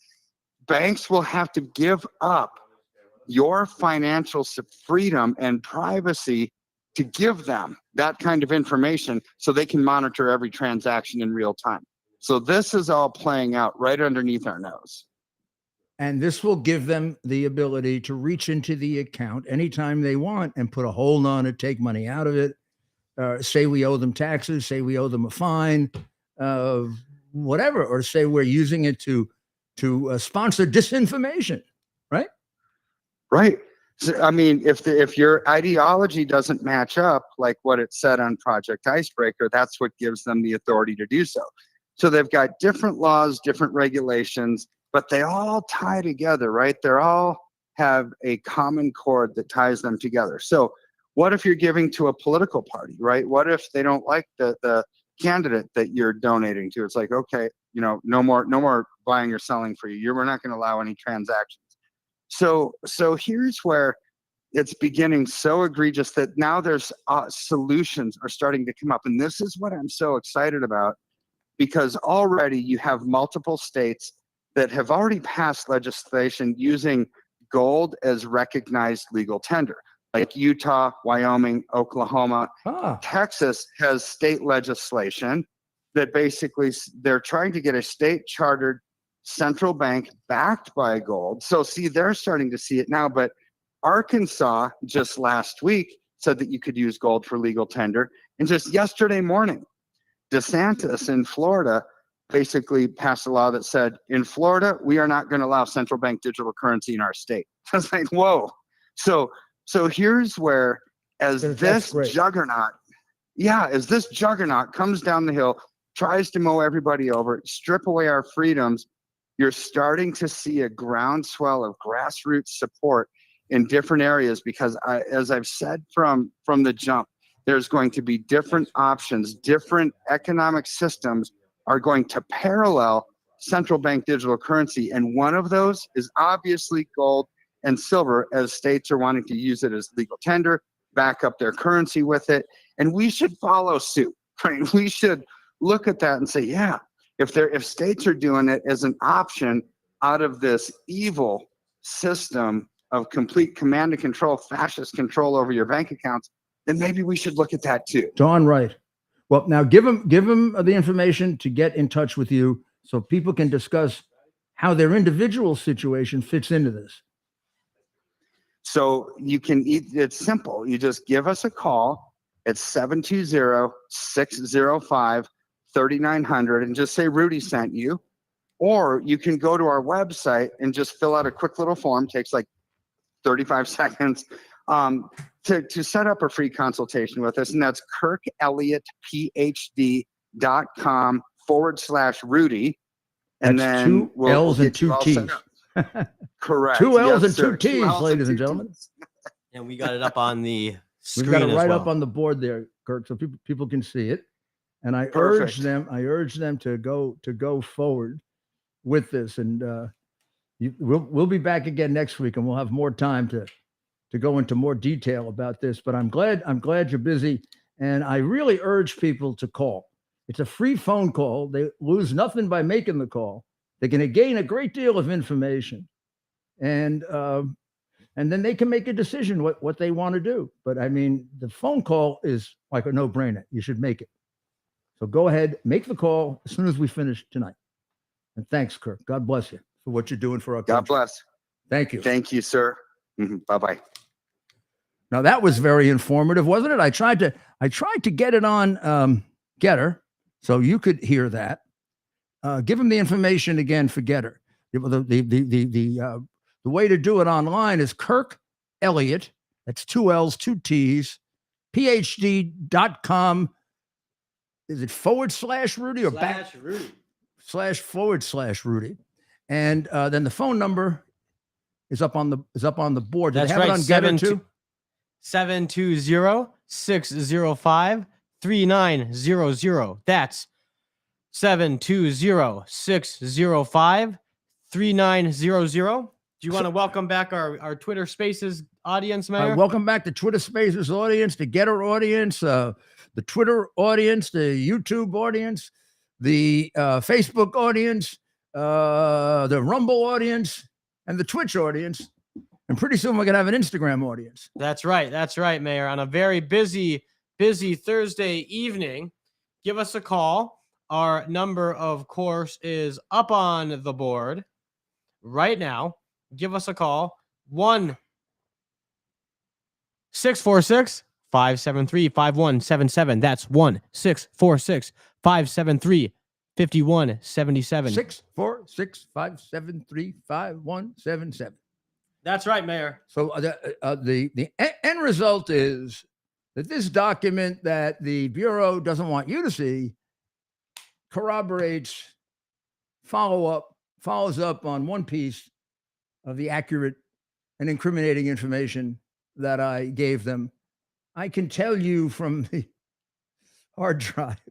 C: Banks will have to give up your financial freedom and privacy to give them that kind of information so they can monitor every transaction in real time. So this is all playing out right underneath our nose.
A: And this will give them the ability to reach into the account anytime they want and put a hold on it, take money out of it, say we owe them taxes, say we owe them a fine, whatever, or say we're using it to sponsor disinformation, right?
C: Right. So, I mean, if your ideology doesn't match up like what it said on Project Icebreaker, that's what gives them the authority to do so. So they've got different laws, different regulations, but they all tie together, right? They all have a common cord that ties them together. So what if you're giving to a political party, right? What if they don't like the candidate that you're donating to? It's like, okay, no more buying or selling for you. We're not going to allow any transactions. So here's where it's beginning so egregious that now there's solutions are starting to come up. And this is what I'm so excited about, because already you have multiple states that have already passed legislation using gold as recognized legal tender, like Utah, Wyoming, Oklahoma. Texas has state legislation that basically they're trying to get a state chartered central bank backed by gold. So see, they're starting to see it now, but Arkansas just last week said that you could use gold for legal tender. And just yesterday morning, DeSantis in Florida basically passed a law that said, in Florida, we are not going to allow central bank digital currency in our state. I was like, whoa. So here's where, as
A: That's
C: this
A: great.
C: juggernaut, as this juggernaut comes down the hill, tries to mow everybody over, strip away our freedoms, you're starting to see a groundswell of grassroots support in different areas because as I've said from the jump, there's going to be different options, different economic systems are going to parallel central bank digital currency. And one of those is obviously gold and silver, as states are wanting to use it as legal tender, back up their currency with it. And we should follow suit, right? We should look at that and say, yeah, if states are doing it as an option out of this evil system of complete command and control, fascist control over your bank accounts, then maybe we should look at that too.
A: Darn right. Well, now give them the information to get in touch with you so people can discuss how their individual situation fits into this.
C: So you can it's simple. You just give us a call at 720-605-3900 and just say Rudy sent you. Or you can go to our website and just fill out a quick little form, takes like 35 seconds, to set up a free consultation with us. And that's kirkelliottphd.com/Rudy. And
A: That's
C: then
A: two L's and
C: get you
A: two
C: all
A: T's.
C: set up. Correct.
A: Two L's
C: Yes,
A: and
C: sir.
A: two T's,
C: L's
A: ladies and
C: two
A: gentlemen.
C: Ts.
B: And we got it up on the
A: We've
B: screen
A: got it
B: as
A: right
B: well.
A: up on the board there, Kirk, so people can see it. And I
C: Perfect.
A: urge them to go forward with this. And we'll be back again next week, and we'll have more time to go into more detail about this. But I'm glad you're busy, and I really urge people to call. It's a free phone call. They lose nothing by making the call. They're going to gain a great deal of information, and then they can make a decision what they want to do. But I mean, the phone call is like a no-brainer. You should make it. So go ahead, make the call as soon as we finish tonight. And thanks, Kirk. God bless you for what you're doing for our country.
C: God bless.
A: Thank you.
C: Thank you, sir. Bye-bye.
A: Now that was very informative, wasn't it? I tried to get it on Getter, so you could hear that. Give them the information again for Getter. The way to do it online is Kirk Elliott. That's 2 L's, 2 T's, phd.com. Is it /Rudy or
B: Rudy.
A: //Rudy? And then the phone number is up on the board. Do
B: That's
A: they have
B: right.
A: it on Getter too?
B: 720-605-3900. That's 720-605-3900. Do you want to welcome back our Twitter Spaces audience, Mayor?
A: Welcome back to Twitter Spaces audience, the Getter audience, the Twitter audience, the YouTube audience, the Facebook audience, the Rumble audience, and the Twitch audience. And pretty soon we're going to have an Instagram audience.
B: That's right. That's right, Mayor. On a very busy Thursday evening, give us a call. Our number, of course, is up on the board right now. Give us a call. 1-646-573-5177. That's 1-646-573-5177.
A: 646-573-5177.
B: That's right, Mayor.
A: So the end result is that this document that the Bureau doesn't want you to see corroborates, follows up on one piece of the accurate and incriminating information that I gave them. I can tell you from the hard drive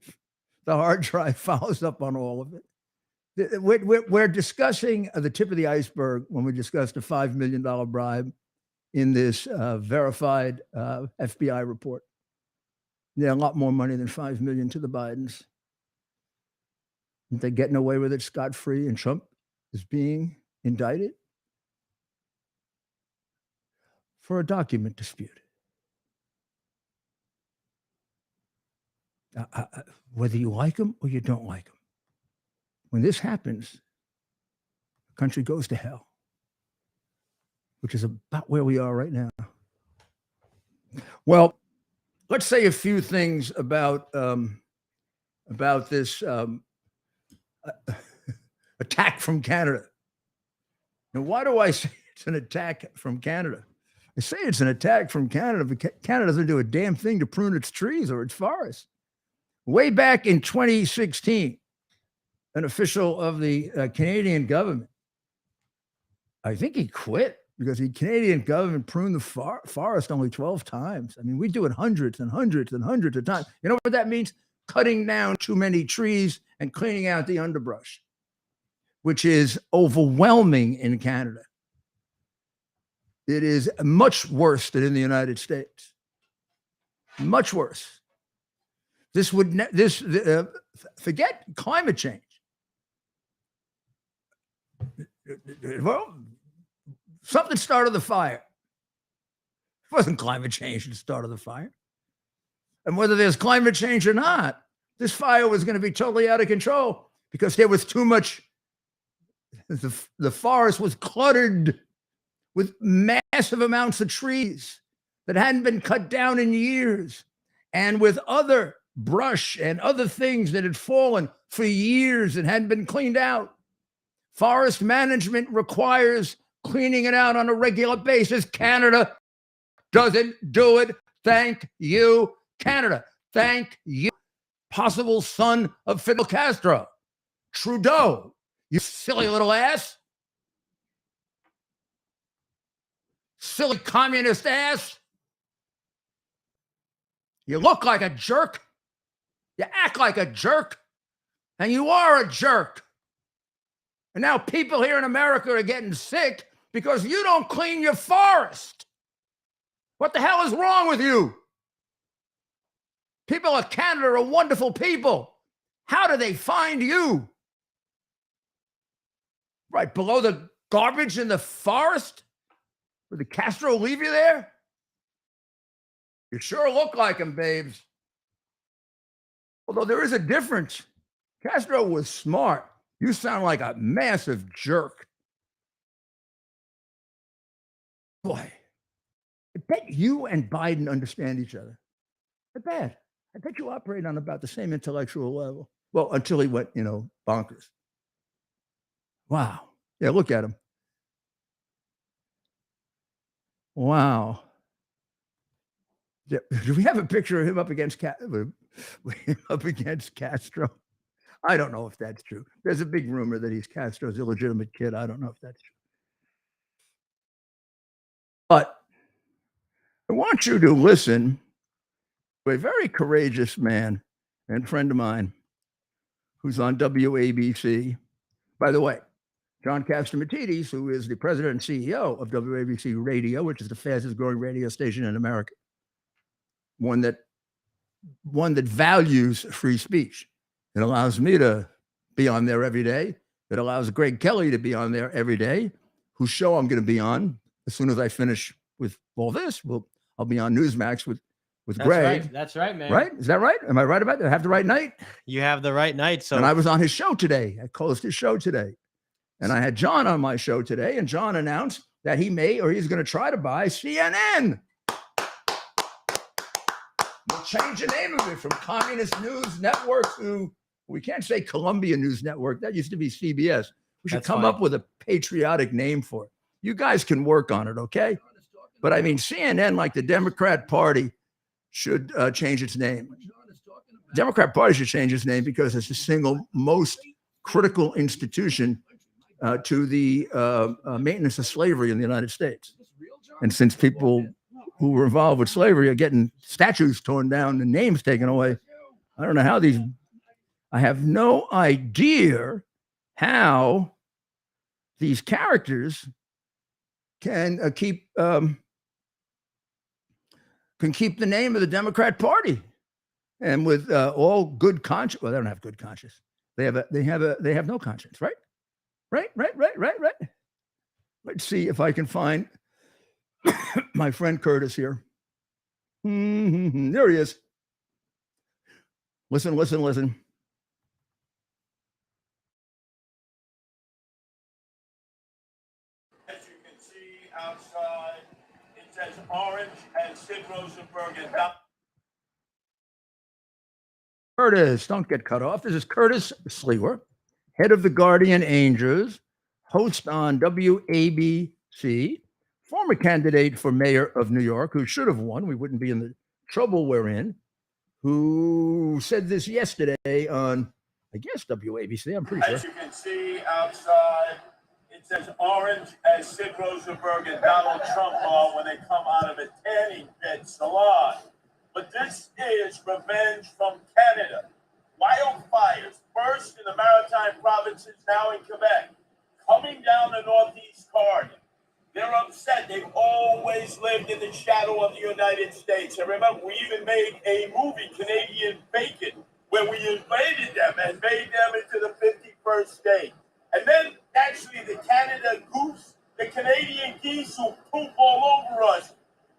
A: follows up on all of it. We're discussing the tip of the iceberg when we discussed a $5 million bribe in this verified FBI report. Yeah, a lot more money than $5 million to the Bidens. They're getting away with it scot-free, and Trump is being indicted for a document dispute. Whether you like him or you don't like him, when this happens, country goes to hell, which is about where we are right now. Well, let's say a few things about this attack from Canada. Now, why do I say it's an attack from Canada? I say it's an attack from Canada because Canada doesn't do a damn thing to prune its trees or its forests. Way back in 2016, an official of the Canadian government, I think he quit because the Canadian government pruned the forest only 12 times. I mean, we do it hundreds and hundreds and hundreds of times. You know what that means? Cutting down too many trees and cleaning out the underbrush, which is overwhelming in Canada. It is much worse than in the United States. Much worse. This would forget climate change. Well, something started the fire. It wasn't climate change that started the fire. And whether there's climate change or not, this fire was going to be totally out of control because there was too much. The forest was cluttered with massive amounts of trees that hadn't been cut down in years, and with other brush and other things that had fallen for years and hadn't been cleaned out. Forest management requires cleaning it out on a regular basis. Canada doesn't do it. Thank you, Canada. Thank you, possible son of Fidel Castro, Trudeau, you silly little ass. Silly communist ass. You look like a jerk. You act like a jerk. And you are a jerk. And now people here in America are getting sick because you don't clean your forest. What the hell is wrong with you? People of Canada are wonderful people. How do they find you? Right below the garbage in the forest? Did Castro leave you there? You sure look like him, babes. Although there is a difference. Castro was smart. You sound like a massive jerk. Boy, I bet you and Biden understand each other. I bet you operate on about the same intellectual level. Well, until he went, bonkers. Wow. Yeah, look at him. Wow. Do we have a picture of him up against Castro? I don't know if that's true. There's a big rumor that he's Castro's illegitimate kid. I don't know if that's true. But I want you to listen to a very courageous man and friend of mine who's on WABC. By the way, John Catsimatidis, who is the president and CEO of WABC Radio, which is the fastest growing radio station in America, one that values free speech. It allows me to be on there every day. It allows Greg Kelly to be on there every day, whose show I'm going to be on as soon as I finish with all this. I'll be on Newsmax with Greg.
B: Right. That's right, man.
A: Right? Is that right? Am I right about that? I have the right night?
B: You have the right night. So,
A: and I was on his show today. I closed his show today. And I had John on my show today, and John announced that he may or he's going to try to buy CNN. We'll change the name of it from Communist News Network to, we can't say Columbia News Network. That used to be CBS. We should come up with a patriotic name for it. You guys can work on it, okay? But I mean, CNN, like the Democrat Party, should change its name. The Democrat Party should change its name because it's the single most critical institution to the maintenance of slavery in the United States. And since people who were involved with slavery are getting statues torn down and names taken away, I don't know how I have no idea how these characters can keep the name of the Democrat Party. And with all good conscience, well, they don't have good conscience. They have no conscience, right? Right. Let's see if I can find my friend Curtis here. There he is. Listen.
D: Rosenberg and
A: Curtis, don't get cut off. This is Curtis Slewer, head of the Guardian Angels, host on WABC, former candidate for mayor of New York, who should have won. We wouldn't be in the trouble we're in, who said this yesterday on, I guess, WABC. I'm pretty
D: As
A: sure.
D: you can see outside, it says orange as Sid Rosenberg and Donald Trump are when they come out of a tanning bed salon. But this is revenge from Canada. Wildfires, first in the maritime provinces, now in Quebec, coming down the northeast corridor. They're upset. They've always lived in the shadow of the United States. And remember, we even made a movie, Canadian Bacon, where we invaded them and made them into the 51st state. And then, actually, the Canada goose, the Canadian geese who poop all over us,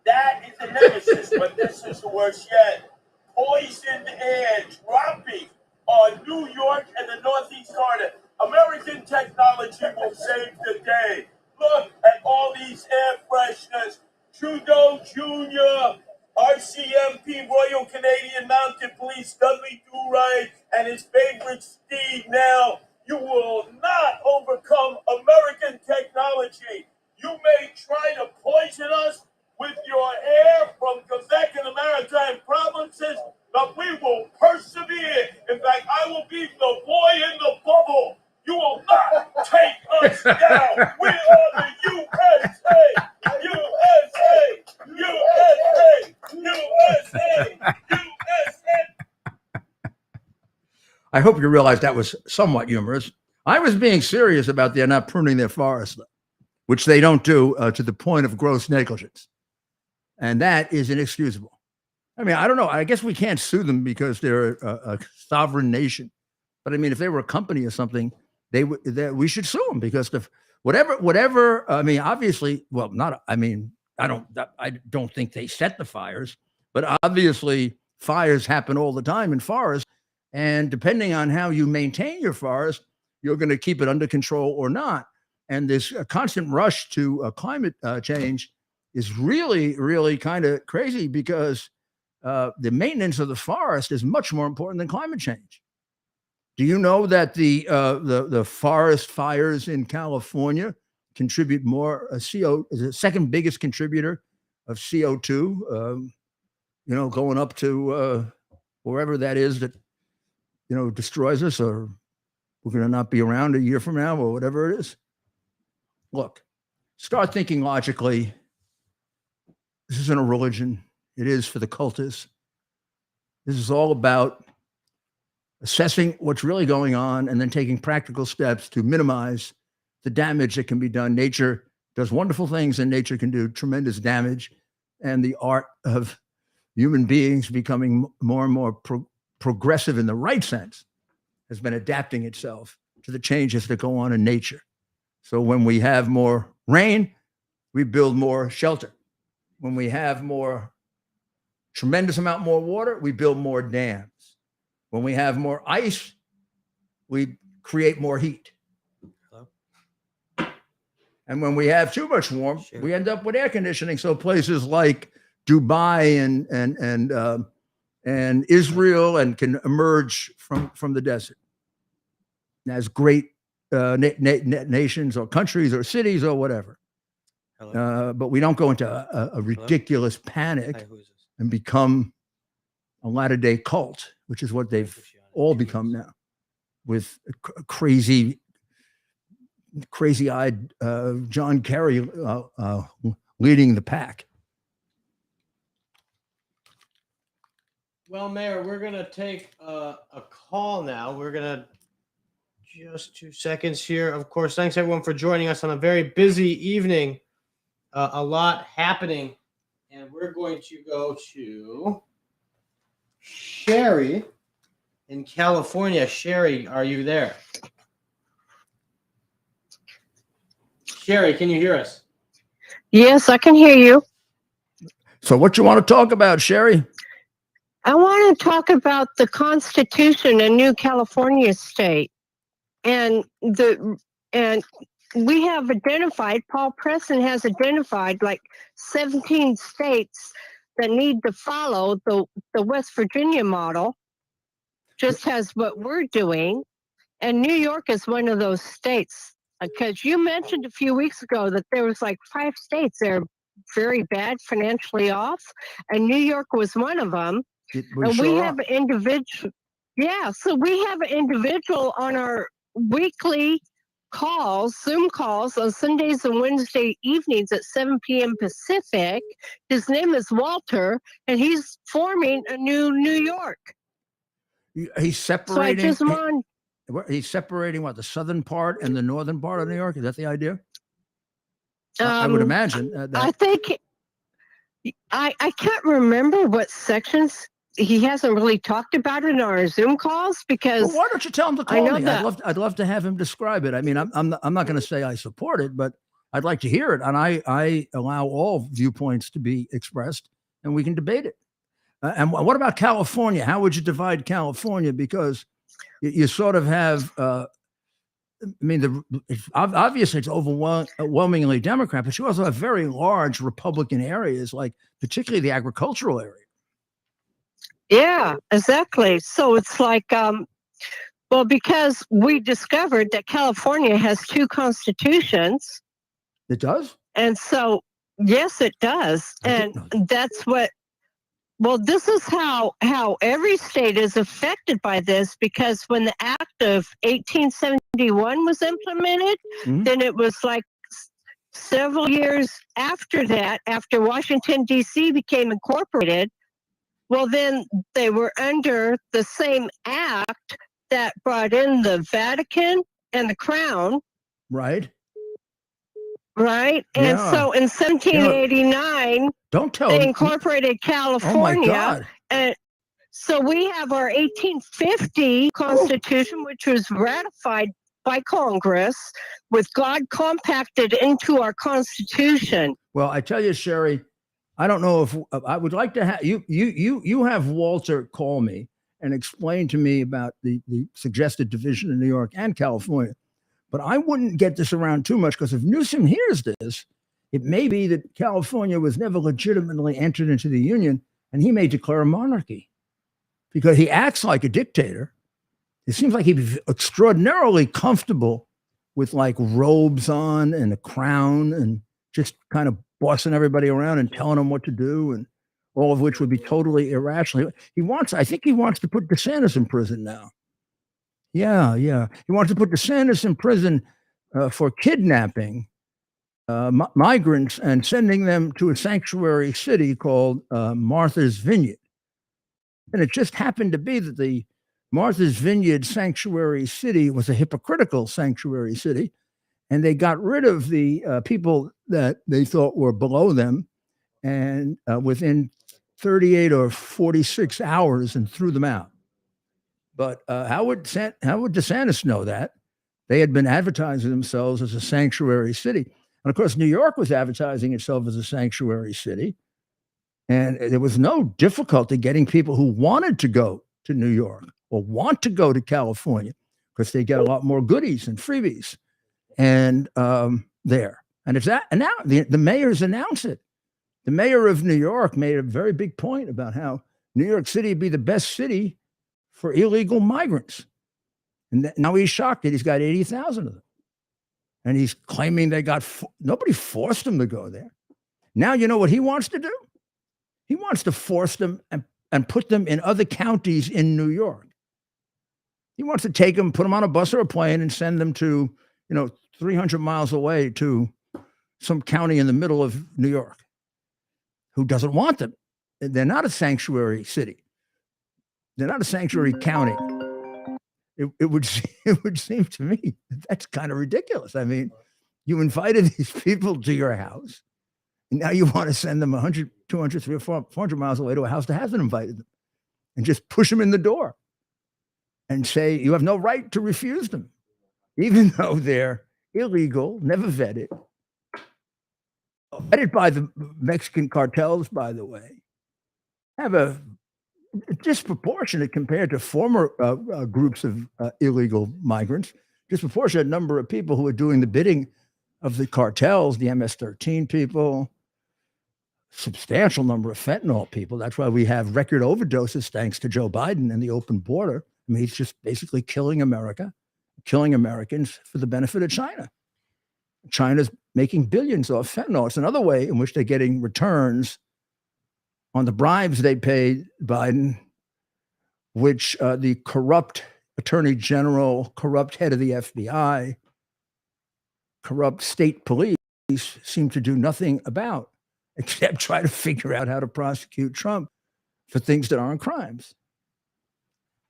D: that is a nemesis. But this is the worst yet. Poisoned air dropping on New York and the Northeast corridor. American technology will save the day. Look at all these air fresheners. Trudeau Jr., RCMP, Royal Canadian Mounted Police, Dudley Do-Right, and his favorite Steve now. You will not overcome American technology. You may try to poison us with your air from Quebec and the maritime provinces, but we will persevere. In fact, I will be the boy in the bubble. You will not take us down. We are the USA, USA, USA, USA, USA.
A: I hope you realize that was somewhat humorous. I was being serious about they're not pruning their forests, which they don't do to the point of gross negligence. And that is inexcusable. I mean, I don't know. I guess we can't sue them because they're a sovereign nation. But I mean, if they were a company or something, we should sue them because whatever. I mean, obviously, well, not. I mean, I don't think they set the fires, but obviously, fires happen all the time in forests, and depending on how you maintain your forest, you're going to keep it under control or not. And this constant rush to climate change is really, really kind of crazy because the maintenance of the forest is much more important than climate change. Do you know that the forest fires in California contribute more CO, is the second biggest contributor of CO2, going up to wherever that is that, destroys us, or we're going to not be around a year from now or whatever it is? Look, start thinking logically. This isn't a religion. It is for the cultists. This is all about assessing what's really going on and then taking practical steps to minimize the damage that can be done. Nature does wonderful things and nature can do tremendous damage. And the art of human beings becoming more and more progressive in the right sense has been adapting itself to the changes that go on in nature. So when we have more rain, we build more shelter. When we have tremendous amount more water, we build more dams. When we have more ice, we create more heat.
B: Hello?
A: And when we have too much warmth, we end up with air conditioning. So places like Dubai and Israel and can emerge from the desert as great nations or countries or cities or whatever. But we don't go into a ridiculous panic and become a latter-day cult, which is what they've all become now, with crazy-eyed John Kerry leading the pack.
B: Well, Mayor, we're going to take a call now. We're going to just 2 seconds here. Of course, thanks everyone for joining us on a very busy evening. A lot happening. And we're going to go to Sherry in California. Sherry, are you there? Sherry, can you hear us?
E: Yes, I can hear you.
A: So what you want to talk about, Sherry?
E: I want to talk about the Constitution in New California state. And we have identified, Paul Preston has identified like 17 states that need to follow the West Virginia model, just as what we're doing. And New York is one of those states, because you mentioned a few weeks ago that there was like 5 states that are very bad financially off, and New York was one of them. And we have an individual. Yeah, so we have an individual on our weekly calls, Zoom calls on Sundays and Wednesday evenings at 7 p.m. Pacific. His name is Walter, and he's forming a new New York.
A: He's
E: So I
A: separating.
E: just want.
A: He's separating what, the southern part and the northern part of New York. Is that the idea? I would imagine that.
E: I think I can't remember what sections. He hasn't really talked about it in our Zoom calls, because
A: Well, why don't you tell him to
E: I
A: call
E: know
A: me?
E: that.
A: I'd love to have him describe it. I mean, I'm not going to say I support it, but I'd like to hear it, and I allow all viewpoints to be expressed, and we can debate it. And what about California? How would you divide California? Because you sort of have. I mean, obviously it's overwhelmingly Democrat, but you also have very large Republican areas, like particularly the agricultural area.
E: Yeah, exactly. So it's like, well, because we discovered that California has 2 constitutions.
A: It does?
E: And so, yes, it does. And that's what, well, this is how every state is affected by this, because when the Act of 1871 was implemented, then it was like several years after that, after Washington, D.C. became incorporated. Well, then they were under the same act that brought in the Vatican and the Crown.
A: Right.
E: Right. And so in 1789,
A: don't tell
E: they
A: me.
E: incorporated California.
A: Oh my God.
E: And so we have our 1850 Constitution, which was ratified by Congress, with God compacted into our Constitution.
A: Well, I tell you, Sherry, I don't know if I would like to have you have Walter call me and explain to me about the suggested division in New York and California. But I wouldn't get this around too much, because if Newsom hears this, it may be that California was never legitimately entered into the Union, and he may declare a monarchy because he acts like a dictator. It seems like he'd be extraordinarily comfortable with like robes on and a crown and just kind of bossing everybody around and telling them what to do, and all of which would be totally irrational. I think he wants to put DeSantis in prison now. Yeah. He wants to put DeSantis in prison for kidnapping migrants and sending them to a sanctuary city called Martha's Vineyard. And it just happened to be that the Martha's Vineyard sanctuary city was a hypocritical sanctuary city, and they got rid of the people that they thought were below them, and within 38 or 46 hours, and threw them out. But how would DeSantis know that? They had been advertising themselves as a sanctuary city. And of course, New York was advertising itself as a sanctuary city. And there was no difficulty getting people who wanted to go to New York or want to go to California, because they get a lot more goodies and freebies and there. And now the mayors announce it. The mayor of New York made a very big point about how New York City would be the best city for illegal migrants. And now he's shocked that he's got 80,000 of them. And he's claiming nobody forced him to go there. Now, you know what he wants to do? He wants to force them and put them in other counties in New York. He wants to take them, put them on a bus or a plane, and send them to, 300 miles away to some county in the middle of New York. Who doesn't want them? They're not a sanctuary city. They're not a sanctuary county. It would seem to me that's kind of ridiculous. I mean, you invited these people to your house, and now you want to send them 100, 200, 300, 400 miles away to a house that hasn't invited them, and just push them in the door and say you have no right to refuse them, even though they're illegal, never vetted by the Mexican cartels, by the way, have a disproportionate compared to former groups of illegal migrants, disproportionate number of people who are doing the bidding of the cartels, the MS-13 people, substantial number of fentanyl people. That's why we have record overdoses thanks to Joe Biden and the open border. I mean, he's just basically killing America, killing Americans for the benefit of China. China's making billions off fentanyl. It's another way in which they're getting returns on the bribes they paid Biden, which the corrupt attorney general, corrupt head of the FBI, corrupt state police seem to do nothing about, except try to figure out how to prosecute Trump for things that aren't crimes.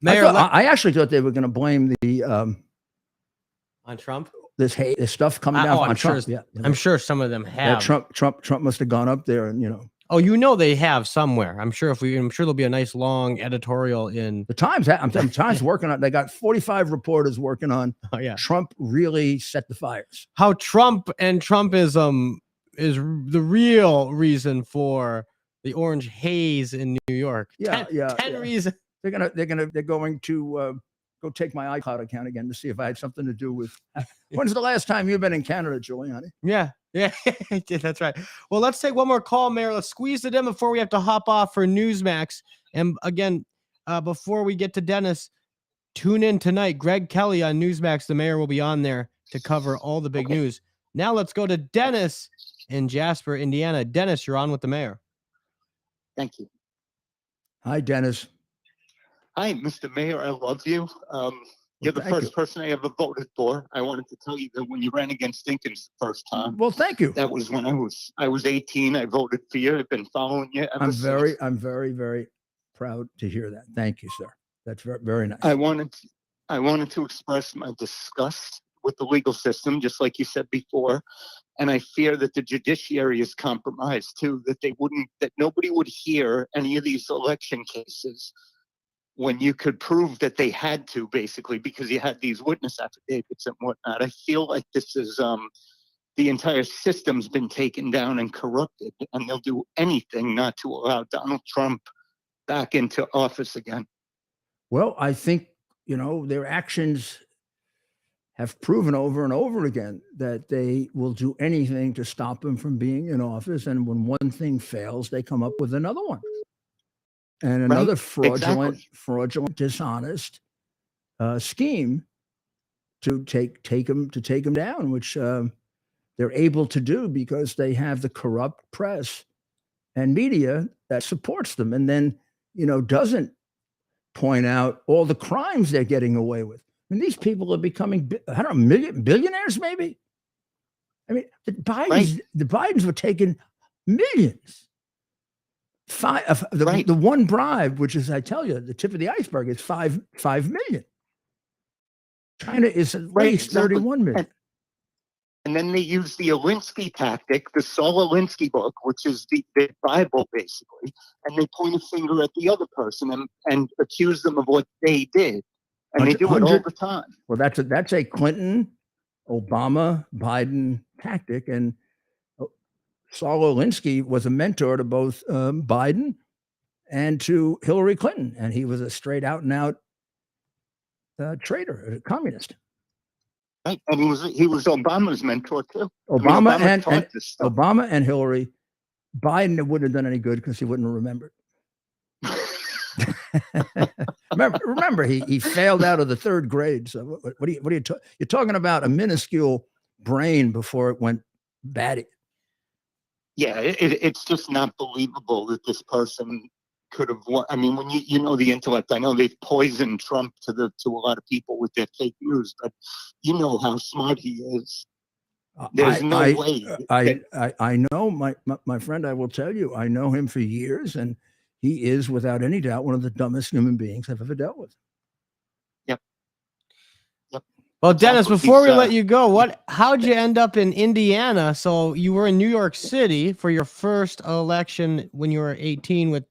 B: Mayor,
A: I actually thought they were going to blame the
B: on Trump.
A: this stuff coming down on Trump.
B: Sure,
A: Yeah,
B: I'm sure some of them have.
A: Trump must have gone up there and
B: Oh, they have somewhere. I'm sure there'll be a nice long editorial in
A: the Times. I'm telling you, Times working on. They got 45 reporters working on.
B: Oh yeah,
A: Trump really set the fires.
B: how Trump and Trumpism is the real reason for the orange haze in New York.
A: Yeah,
B: 10 reasons.
A: They're going to go take my iCloud account again to see if I had something to do with. When's the last time you've been in Canada, Giuliani?
B: Yeah, that's right. Well, let's take one more call, Mayor. Let's squeeze it in before we have to hop off for Newsmax. And again, before we get to Dennis, tune in tonight. Greg Kelly on Newsmax. The mayor will be on there to cover all the big news. Now let's go to Dennis in Jasper, Indiana. Dennis, you're on with the mayor.
F: Thank you.
A: Hi, Dennis.
F: Hi, Mr. Mayor. I love you. You're the first person I ever voted for. I wanted to tell you that when you ran against Dinkins the first time.
A: Well, thank you.
F: That was when I was 18. I voted for you. I've been following you ever since.
A: I'm very, very proud to hear that. Thank you, sir. That's very, very nice.
F: I wanted to express my disgust with the legal system, just like you said before. And I fear that the judiciary is compromised too, that nobody would hear any of these election cases when you could prove that they had to, basically, because you had these witness affidavits and whatnot. I feel like this is the entire system's been taken down and corrupted, and they'll do anything not to allow Donald Trump back into office again.
A: Well, I think, their actions have proven over and over again that they will do anything to stop him from being in office. And when one thing fails, they come up with another one. And another fraudulent, dishonest scheme to take him down, which they're able to do because they have the corrupt press and media that supports them, and then doesn't point out all the crimes they're getting away with. I mean, these people are becoming, billionaires, maybe. I mean, the Bidens were taking millions. The one bribe, which is, I tell you, the tip of the iceberg, is $5 million. China is at least 31 million.
F: And then they use the Alinsky tactic, the Saul Alinsky book, which is the Bible, basically, and they point a finger at the other person and accuse them of what they did. And they do it all the time.
A: Well, that's a Clinton, Obama, Biden tactic. And Saul Alinsky was a mentor to both Biden and to Hillary Clinton, and he was a straight out and out traitor, a communist.
F: Right, and he was Obama's mentor too.
A: Obama and Hillary. Biden wouldn't have done any good because he wouldn't have remembered. remember, he failed out of the third grade. So what are you you're talking about a minuscule brain before it went batty.
F: Yeah, it's just not believable that this person could have won. I mean, when you know the intellect, I know they've poisoned Trump to a lot of people with their fake news, but you know how smart he is. There's no way.
A: I know my friend. I will tell you, I know him for years, and he is without any doubt one of the dumbest human beings I've ever dealt with.
F: Yep.
B: Well, Dennis, before we let you go, how'd you end up in Indiana? So you were in New York City for your first election when you were 18 with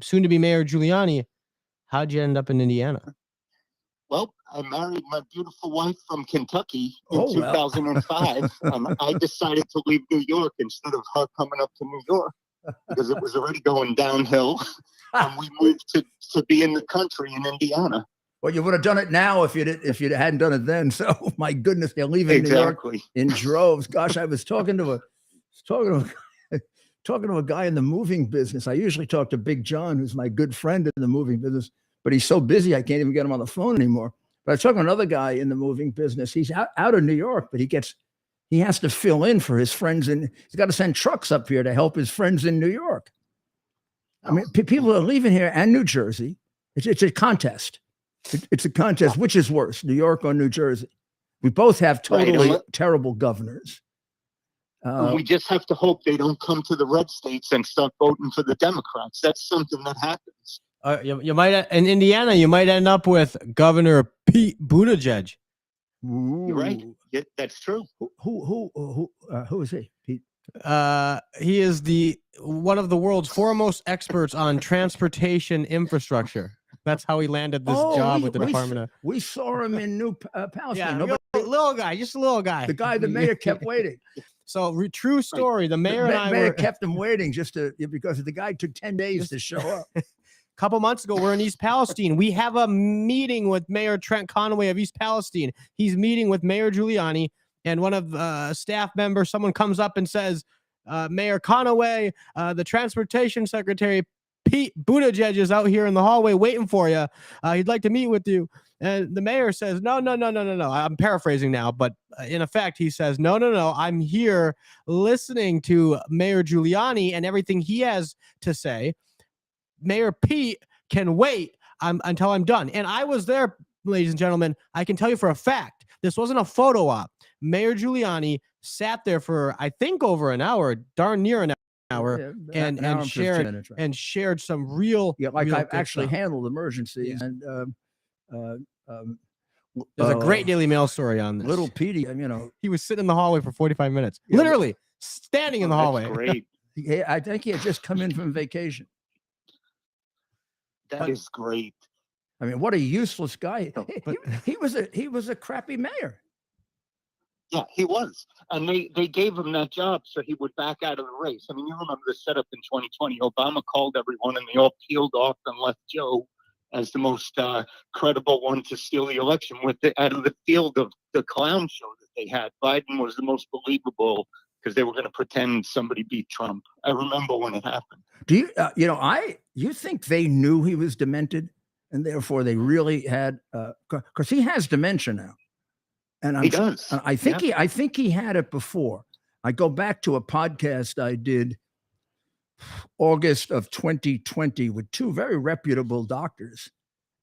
B: soon to be Mayor Giuliani. How'd you end up in Indiana?
F: Well, I married my beautiful wife from Kentucky in 2005. I decided to leave New York instead of her coming up to New York because it was already going downhill. And we moved to be in the country in Indiana.
A: Well, you would have done it now if you hadn't done it then. So my goodness, they're leaving New York in droves. Gosh, I was talking to a talking to a guy in the moving business. I usually talk to Big John, who's my good friend in the moving business, but he's so busy I can't even get him on the phone anymore. But I was talking to another guy in the moving business. He's out of New York, but he has to fill in for his friends, and he's got to send trucks up here to help his friends in New York. I mean, people are leaving here and New Jersey. It's a contest. It's a contest. Which is worse, New York or New Jersey? We both have totally terrible governors.
F: We just have to hope they don't come to the red states and start voting for the Democrats. That's something that happens.
B: You might in Indiana, you might end up with Governor Pete Buttigieg.
F: You're right. Yeah, that's true.
A: Who is he? Pete?
B: He is one of the world's foremost experts on transportation infrastructure. That's how he landed this job with the Department of.
A: We saw him in New Palestine.
B: Yeah, little guy, just a little guy.
A: The mayor kept waiting.
B: So true story. The mayor and I
A: mayor kept him waiting because the guy took 10 days to show up.
B: A couple months ago, we're in East Palestine. We have a meeting with Mayor Trent Conaway of East Palestine. He's meeting with Mayor Giuliani, and one of staff members, someone comes up and says, Mayor Conaway, the transportation secretary, Pete Buttigieg, is out here in the hallway waiting for you. He'd like to meet with you. And the mayor says, no. I'm paraphrasing now, but in effect, he says, no. I'm here listening to Mayor Giuliani and everything he has to say. Mayor Pete can wait until I'm done. And I was there, ladies and gentlemen. I can tell you for a fact, this wasn't a photo op. Mayor Giuliani sat there for, I think, over an hour, darn near an hour, and shared some real.
A: Yeah, like
B: real
A: I've actually
B: stuff.
A: handled emergencies,
B: Yeah.
A: and
B: There's a great Daily Mail story on this.
A: little Petey,
B: He was sitting in the hallway for 45 minutes, literally standing in the hallway.
F: That's great.
A: I think he had just come in from vacation.
F: That is great.
A: I mean, what a useless guy.
B: But-
A: He was a crappy mayor.
F: Yeah, he was. And they gave him that job so he would back out of the race. I mean, you remember the setup in 2020. Obama called everyone and they all peeled off and left Joe as the most credible one to steal the election out of the field of the clown show that they had. Biden was the most believable because they were going to pretend somebody beat Trump. I remember when it happened.
A: Do you, you think they knew he was demented and therefore they really had, because he has dementia now. And
F: He does.
A: I think he had it before. I go back to a podcast I did August of 2020 with two very reputable doctors,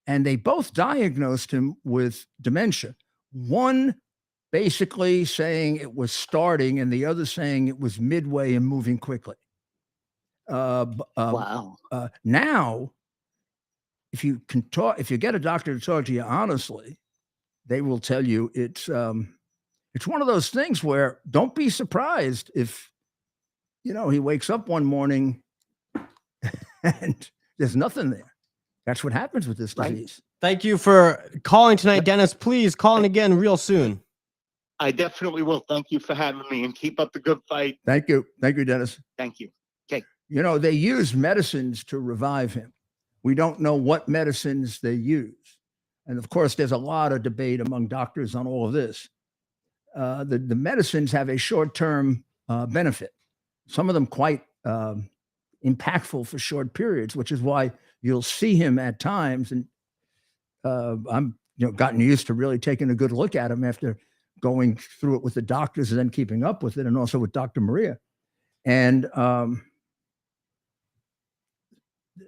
A: and they both diagnosed him with dementia. One basically saying it was starting, and the other saying it was midway and moving quickly.
F: Wow.
A: Now, if you get a doctor to talk to you honestly, they will tell you it's one of those things where don't be surprised if he wakes up one morning and there's nothing there. That's what happens with this disease.
B: Thank you for calling tonight, Dennis. Please call in again real soon.
F: I definitely will. Thank you for having me and keep up the good fight.
A: Thank you, Dennis.
F: Thank you.
A: They use medicines to revive him. We don't know what medicines they use. And of course, there's a lot of debate among doctors on all of this. The medicines have a short-term benefit, some of them quite impactful for short periods, which is why you'll see him at times. And I'm gotten used to really taking a good look at him after going through it with the doctors and then keeping up with it, and also with Dr. Maria. And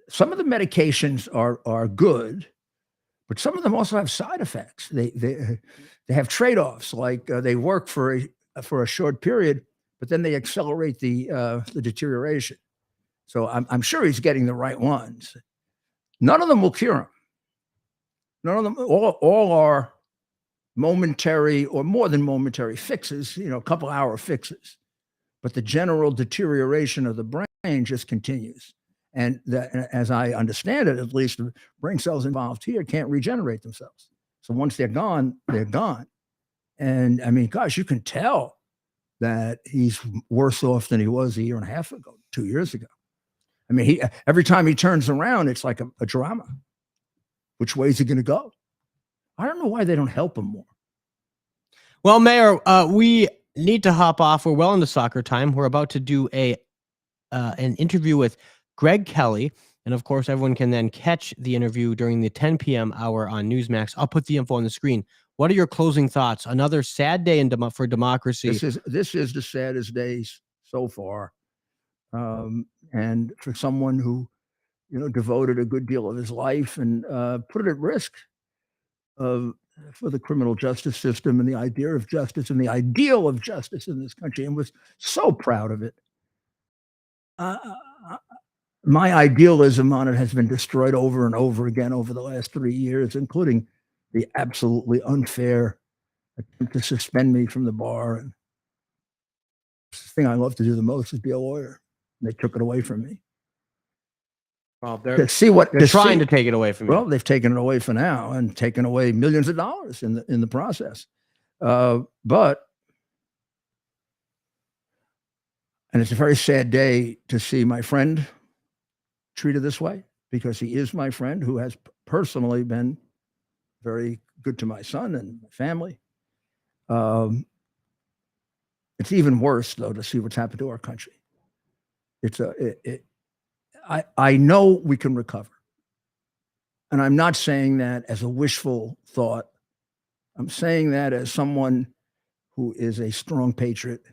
A: some of the medications are good, but some of them also have side effects. They have trade-offs, like they work for a short period, but then they accelerate the deterioration. So I'm sure he's getting the right ones. None of them will cure him. None of them. All are momentary or more than momentary fixes. A couple hour fixes, but the general deterioration of the brain just continues. And as I understand it, at least the brain cells involved here can't regenerate themselves. So once they're gone, they're gone. And I mean, gosh, you can tell that he's worse off than he was a year and a half ago, 2 years ago. I mean, every time he turns around, it's like a drama. Which way is he going to go? I don't know why they don't help him more.
B: Well, Mayor, we need to hop off. We're well into soccer time. We're about to do a an interview with Greg Kelly. And of course, everyone can then catch the interview during the 10 p.m. hour on Newsmax. I'll put the info on the screen. What are your closing thoughts? Another sad day for democracy.
A: This is the saddest days so far. And for someone who, devoted a good deal of his life and put it at risk for the criminal justice system and the idea of justice and the ideal of justice in this country, and was so proud of it. My idealism on it has been destroyed over and over again over the last 3 years, including the absolutely unfair attempt to suspend me from the bar. And the thing I love to do the most is be a lawyer. And they took it away from me.
B: Well,
A: To see what
B: they're trying to take it away from you.
A: Well, they've taken it away for now and taken away millions of dollars in the process. But it's a very sad day to see my friend treated this way, because he is my friend who has personally been very good to my son and my family. It's even worse, though, to see what's happened to our country. I know we can recover. And I'm not saying that as a wishful thought. I'm saying that as someone who is a strong patriot,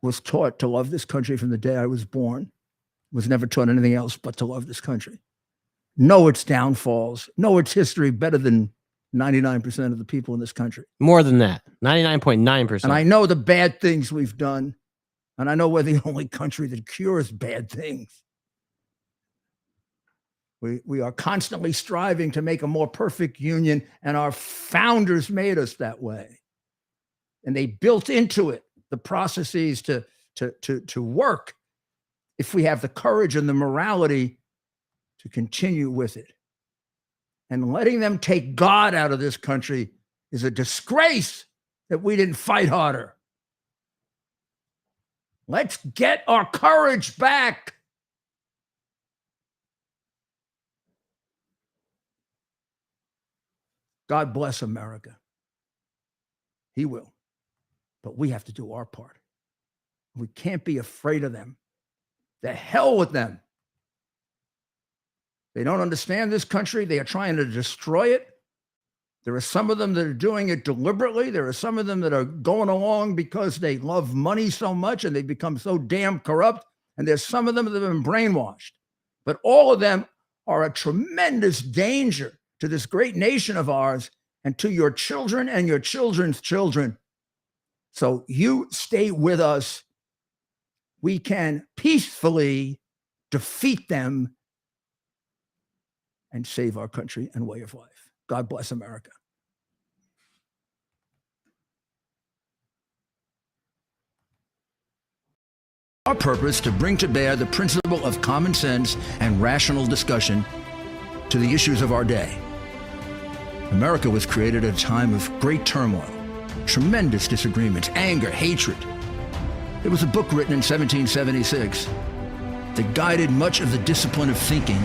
A: was taught to love this country from the day I was born, was never taught anything else but to love this country. Know its downfalls, know its history better than 99% of the people in this country.
B: More than that, 99.9%.
A: And I know the bad things we've done. And I know we're the only country that cures bad things. We are constantly striving to make a more perfect union, and our founders made us that way. And they built into it the processes to work if we have the courage and the morality to continue with it. And letting them take God out of this country is a disgrace that we didn't fight harder. Let's get our courage back. God bless America. He will. But we have to do our part. We can't be afraid of them. The hell with them. They don't understand this country. They are trying to destroy it. There are some of them that are doing it deliberately. There are some of them that are going along because they love money so much and they become so damn corrupt. And there's some of them that have been brainwashed. But all of them are a tremendous danger to this great nation of ours and to your children and your children's children. So you stay with us. We can peacefully defeat them and save our country and way of life. God bless America. Our purpose to bring to bear the principle of common sense and rational discussion to the issues of our day. America was created at a time of great turmoil, tremendous disagreements, anger, hatred. There was a book written in 1776 that guided much of the discipline of thinking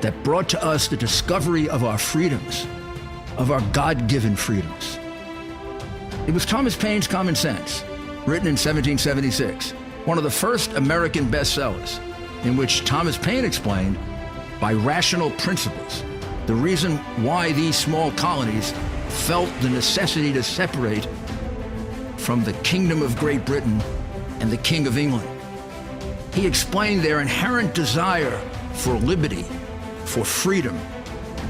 A: that brought to us the discovery of our freedoms, of our God-given freedoms. It was Thomas Paine's Common Sense, written in 1776, one of the first American bestsellers, in which Thomas Paine explained, by rational principles, the reason why these small colonies felt the necessity to separate from the Kingdom of Great Britain and the King of England. He explained their inherent desire for liberty, for freedom,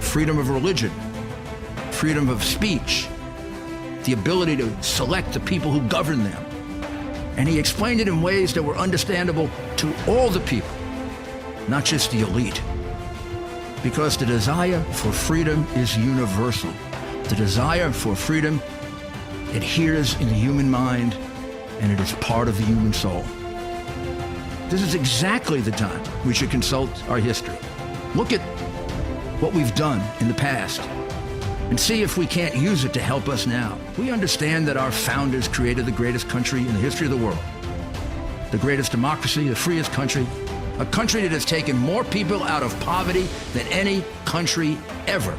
A: freedom of religion, freedom of speech, the ability to select the people who govern them. And he explained it in ways that were understandable to all the people, not just the elite. Because the desire for freedom is universal. The desire for freedom adheres in the human mind, and it is part of the human soul. This is exactly the time we should consult our history. Look at what we've done in the past and see if we can't use it to help us now. We understand that our founders created the greatest country in the history of the world, the greatest democracy, the freest country, a country that has taken more people out of poverty than any country ever.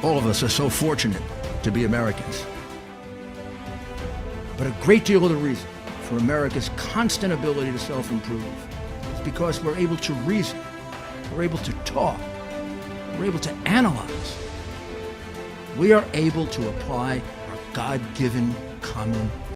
A: All of us are so fortunate to be Americans. But a great deal of the reason for America's constant ability to self-improve is because we're able to reason, we're able to talk, we're able to analyze. We are able to apply our God-given common